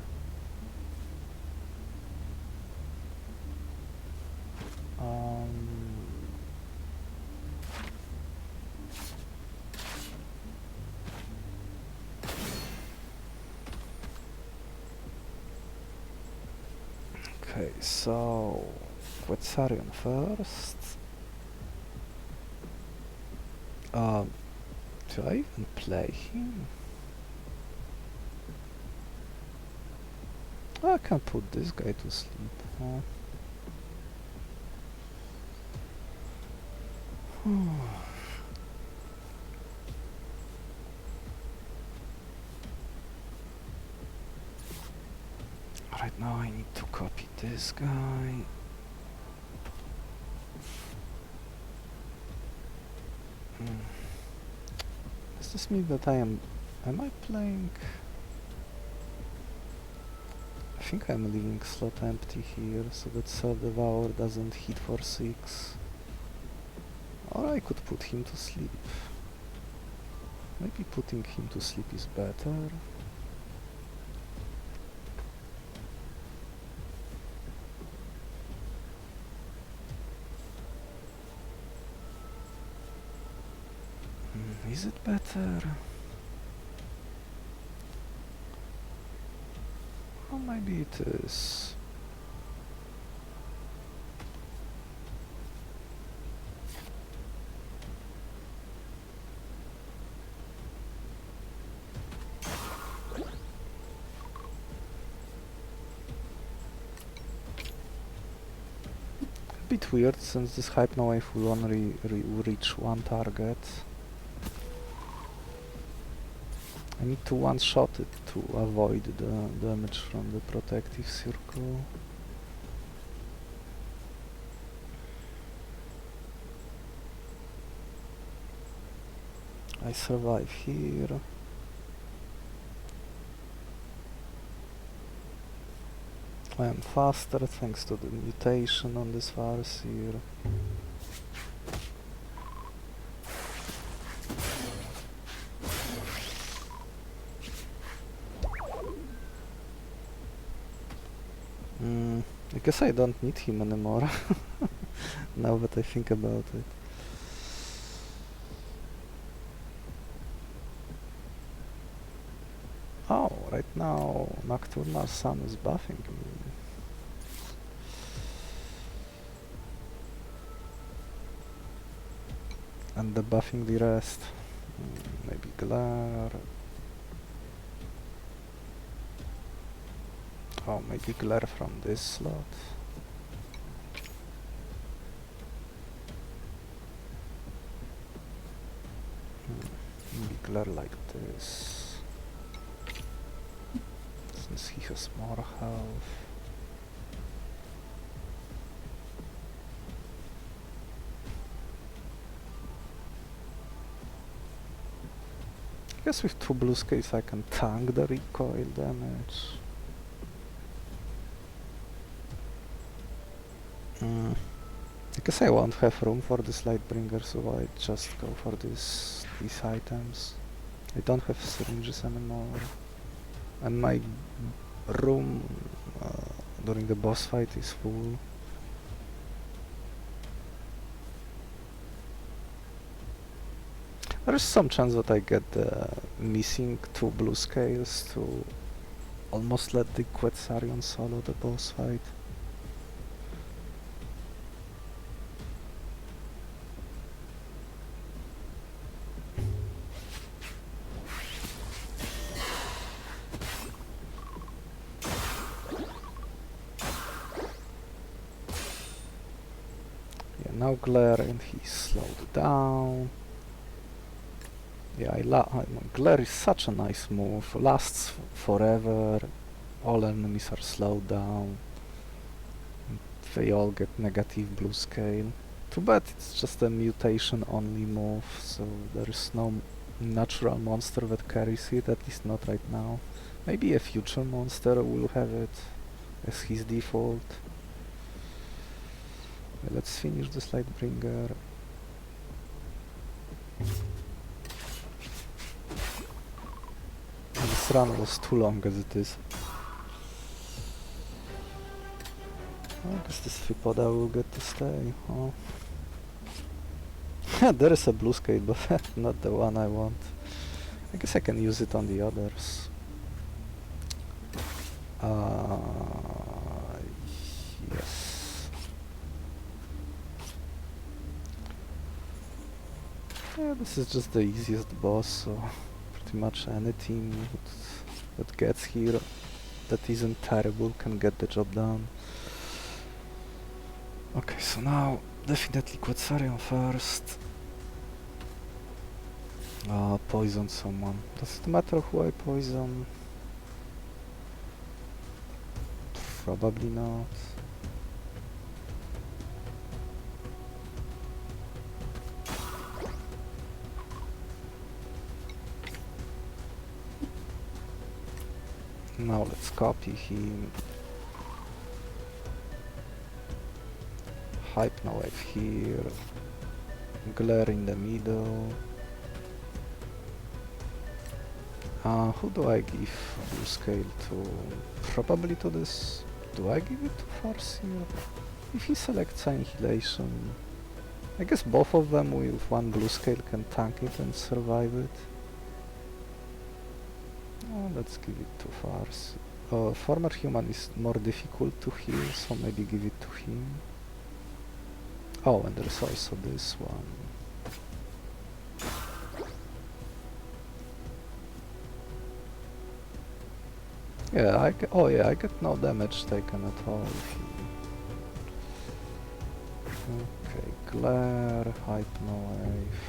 Okay, so Quetzarion first. Do I even play him? I can put this guy to sleep, huh? Right now I need to copy this guy. Does this mean that am I playing? I think I'm leaving slot empty here, so that Devour doesn't hit for 6. Or I could put him to sleep. Maybe putting him to sleep is better. Is it better? Or maybe it is. Bit weird since this Hypno Wave will only reach one target. I need to one-shot it to avoid the damage from the protective circle. I survive here. I am faster thanks to the mutation on this Farseer. I guess I don't need him anymore, now that I think about it. Oh, right now Nocturnal Sun is buffing me. And debuffing the rest. Maybe Glare. Oh, maybe Glare from this slot. Maybe Glare like this. Since he has more health. I guess with 2 blue scales I can tank the recoil damage. I guess I won't have room for this Lightbringer, so I just go for these items. I don't have syringes anymore. And my room during the boss fight is full. There is some chance that I get the missing 2 blue scales to almost let the Quetzarion solo the boss fight. Yeah, now Glare and he slowed down. Yeah, Glare is such a nice move, lasts forever, all enemies are slowed down, and they all get negative blue scale. Too bad it's just a mutation only move, so there is no natural monster that carries it, at least not right now. Maybe a future monster will have it as his default. Okay, let's finish this Lightbringer. This run was too long as it is. I guess this Fipoda will get to stay. Oh. There is a blue scale, but not the one I want. I guess I can use it on the others. Yes. Yeah, this is just the easiest boss, so pretty much any team that gets here that isn't terrible can get the job done. Okay, so now definitely Quetzarion first. Poison someone. Does it matter who I poison? Probably not. Now let's copy him. Hypno Wave here. Glare in the middle. Who do I give blue scale to? Probably to this. Do I give it to Farseer? If he selects Annihilation, I guess both of them with one blue scale can tank it and survive it. Oh, let's give it to Fars. Former human is more difficult to heal, so maybe give it to him. Oh, and there's also this one. Yeah, I get no damage taken at all. Okay, glare, hypno-wave.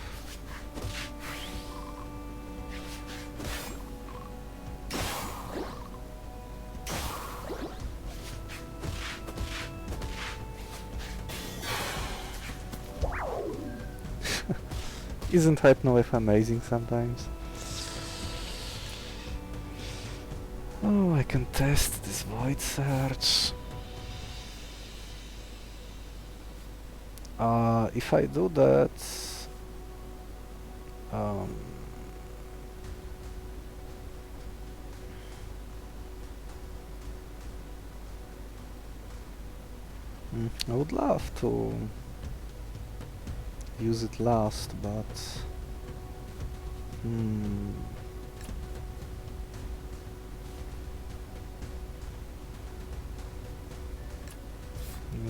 Isn't hypno-wave amazing sometimes? Oh, I can test this void search. If I do that, I would love to use it last, but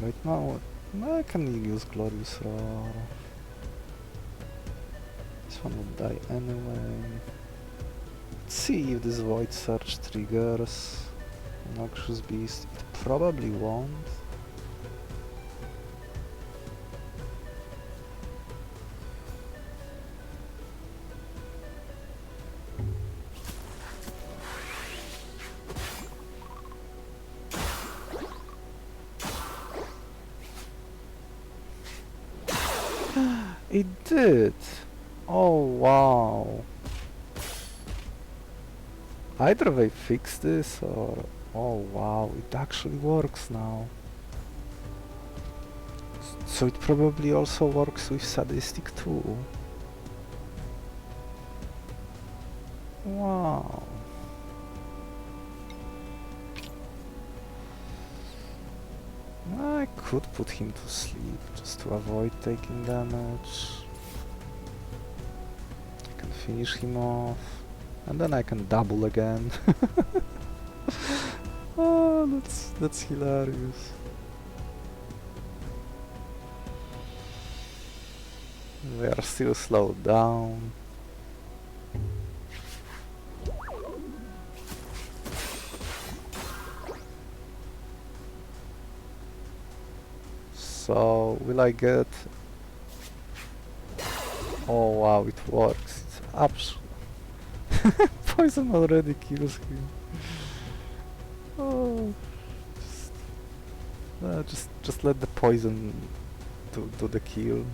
right now I can use Glorious Roar. This one would die anyway. Let's see if this Void Search triggers Noxious Beast. It probably won't. It did! Oh wow! Either they fixed this or... oh wow, it actually works now. So it probably also works with Sadistic too. Wow. I could put him to sleep just to avoid taking damage. I can finish him off, and then I can double again. Oh, that's hilarious. They are still slowed down. So, will I get... oh wow, it works. It's absolute... poison already kills him. Oh, just let the poison do the kill.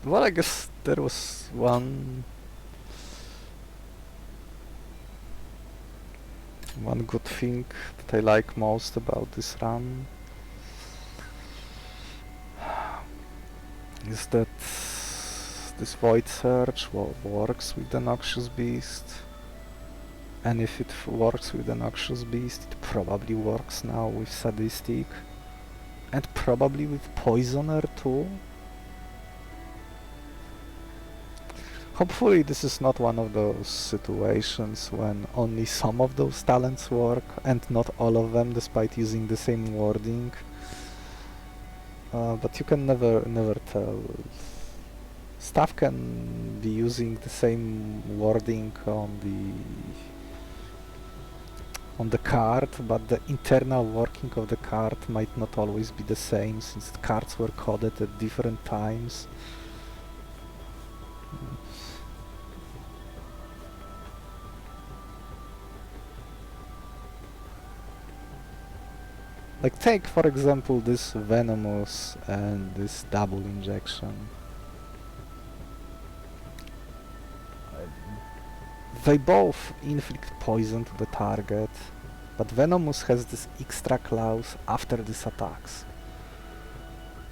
Well, I guess there was one good thing that I like most about this run is that this Void Search works with the Noxious Beast, and if it works with the Noxious Beast, it probably works now with Sadistic, and probably with Poisoner too. Hopefully this is not one of those situations when only some of those talents work and not all of them, despite using the same wording. But you can never tell. Stuff can be using the same wording on the card, but the internal working of the card might not always be the same, since the cards were coded at different times. Like, take for example this Venomous and this double injection. They both inflict poison to the target, but Venomous has this extra clause after these attacks.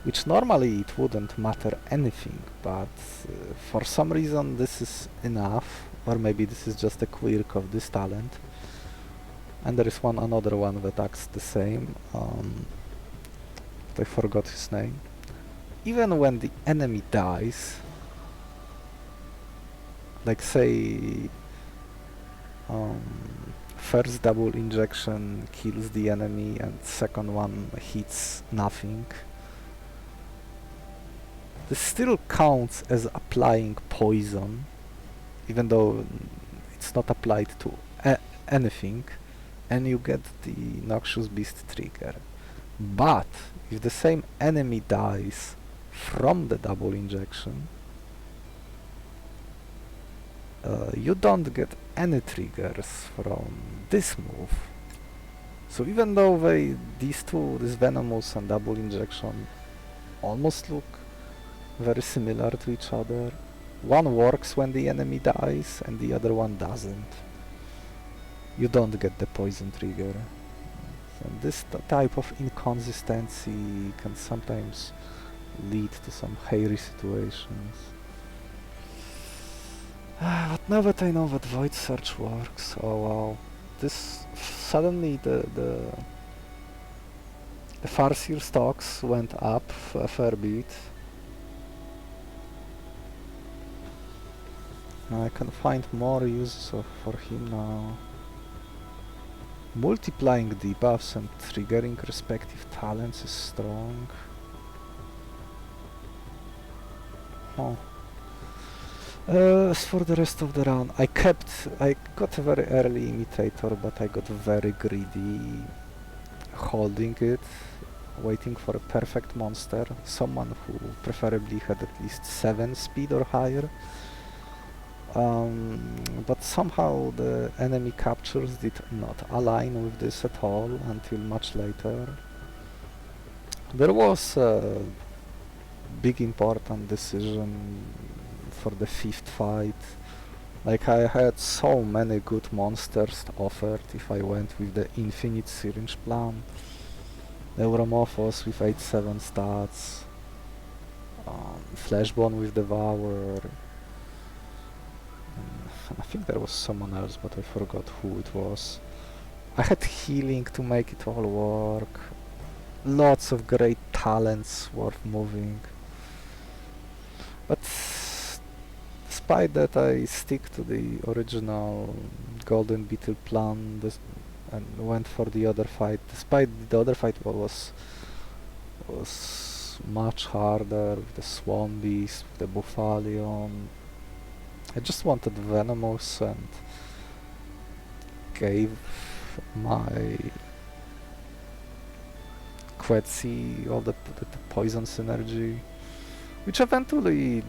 which normally it wouldn't matter anything, but for some reason this is enough, or maybe this is just a quirk of this talent. And there is another one that acts the same, but I forgot his name. Even when the enemy dies, like say first double injection kills the enemy and second one hits nothing, this still counts as applying poison, even though it's not applied to anything, and you get the Noxious Beast trigger. But if the same enemy dies from the double injection, you don't get any triggers from this move. So even though these two, this Venomous and double injection, almost look very similar to each other, one works when the enemy dies and the other one doesn't. You don't get the poison trigger. And this type of inconsistency can sometimes lead to some hairy situations. But now that I know that Void Search works, oh wow, this suddenly the Farseer stocks went up a fair bit. I can find more uses for him now. Multiplying debuffs and triggering respective talents is strong. Oh. As for the rest of the run, I got a very early imitator, but I got very greedy holding it, waiting for a perfect monster, someone who preferably had at least 7 speed or higher. But somehow the enemy captures did not align with this at all until much later. There was a big important decision for the 5th fight. Like, I had so many good monsters offered if I went with the Infinite Syringe plan. Neuromefos with 8-7 stats, Fleshbone with Devour, I think there was someone else, but I forgot who it was. I had healing to make it all work. Lots of great talents worth moving. But despite that, I stick to the original Golden Beetle plan and went for the other fight. Despite the other fight was much harder with the Swan Beast, with the Buffalion. I just wanted Venomous and gave my Quetzi all the poison synergy, which eventually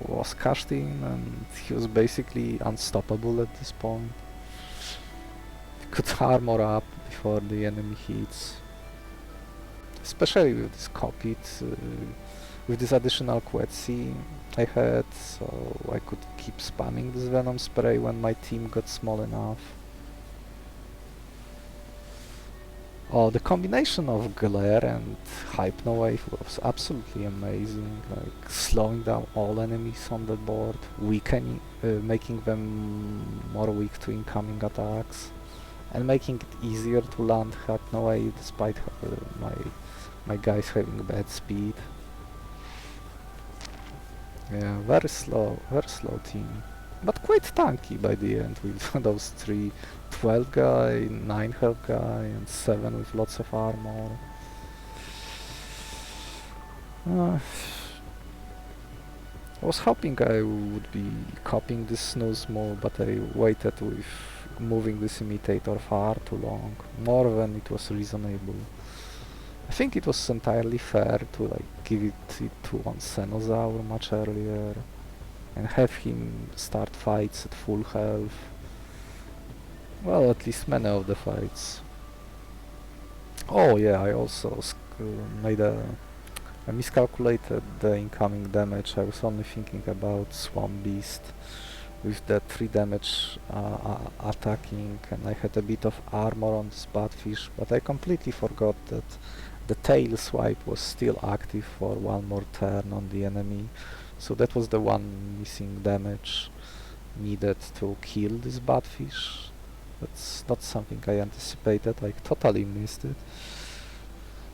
was cashed in, and he was basically unstoppable at this point. He could armor up before the enemy hits, especially with this copied, with this additional Quetzi I had, so I could keep spamming this Venom spray when my team got small enough. Oh, the combination of Glare and Hypno Wave was absolutely amazing, like slowing down all enemies on the board, weakening, making them more weak to incoming attacks, and making it easier to land Hypno Wave despite my guys having bad speed. Yeah, very slow team, but quite tanky by the end with those 3 12 guy, 9 health guy, and 7 with lots of armor. I was hoping I would be copying this snooze move, but I waited with moving this imitator far too long, more than it was reasonable. I think it was entirely fair to like give it to Onsenosaur much earlier and have him start fights at full health. Well, at least many of the fights. Oh yeah, I also I miscalculated the incoming damage. I was only thinking about Swamp Beast with the 3 damage attacking, and I had a bit of armor on this Batfish, but I completely forgot that the tail swipe was still active for one more turn on the enemy, so that was the one missing damage needed to kill this badfish. That's not something I anticipated, I totally missed it.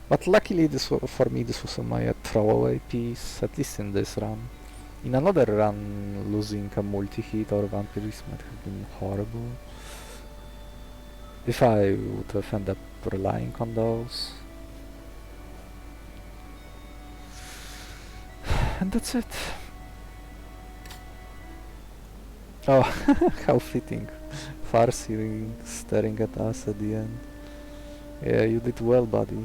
But luckily for me this was my throwaway piece, at least in this run. In another run, losing a multi-hit or vampiris might have been horrible. If I would have ended up relying on those. And that's it. Oh, how fitting. Farsi staring at us at the end. Yeah, you did well, buddy.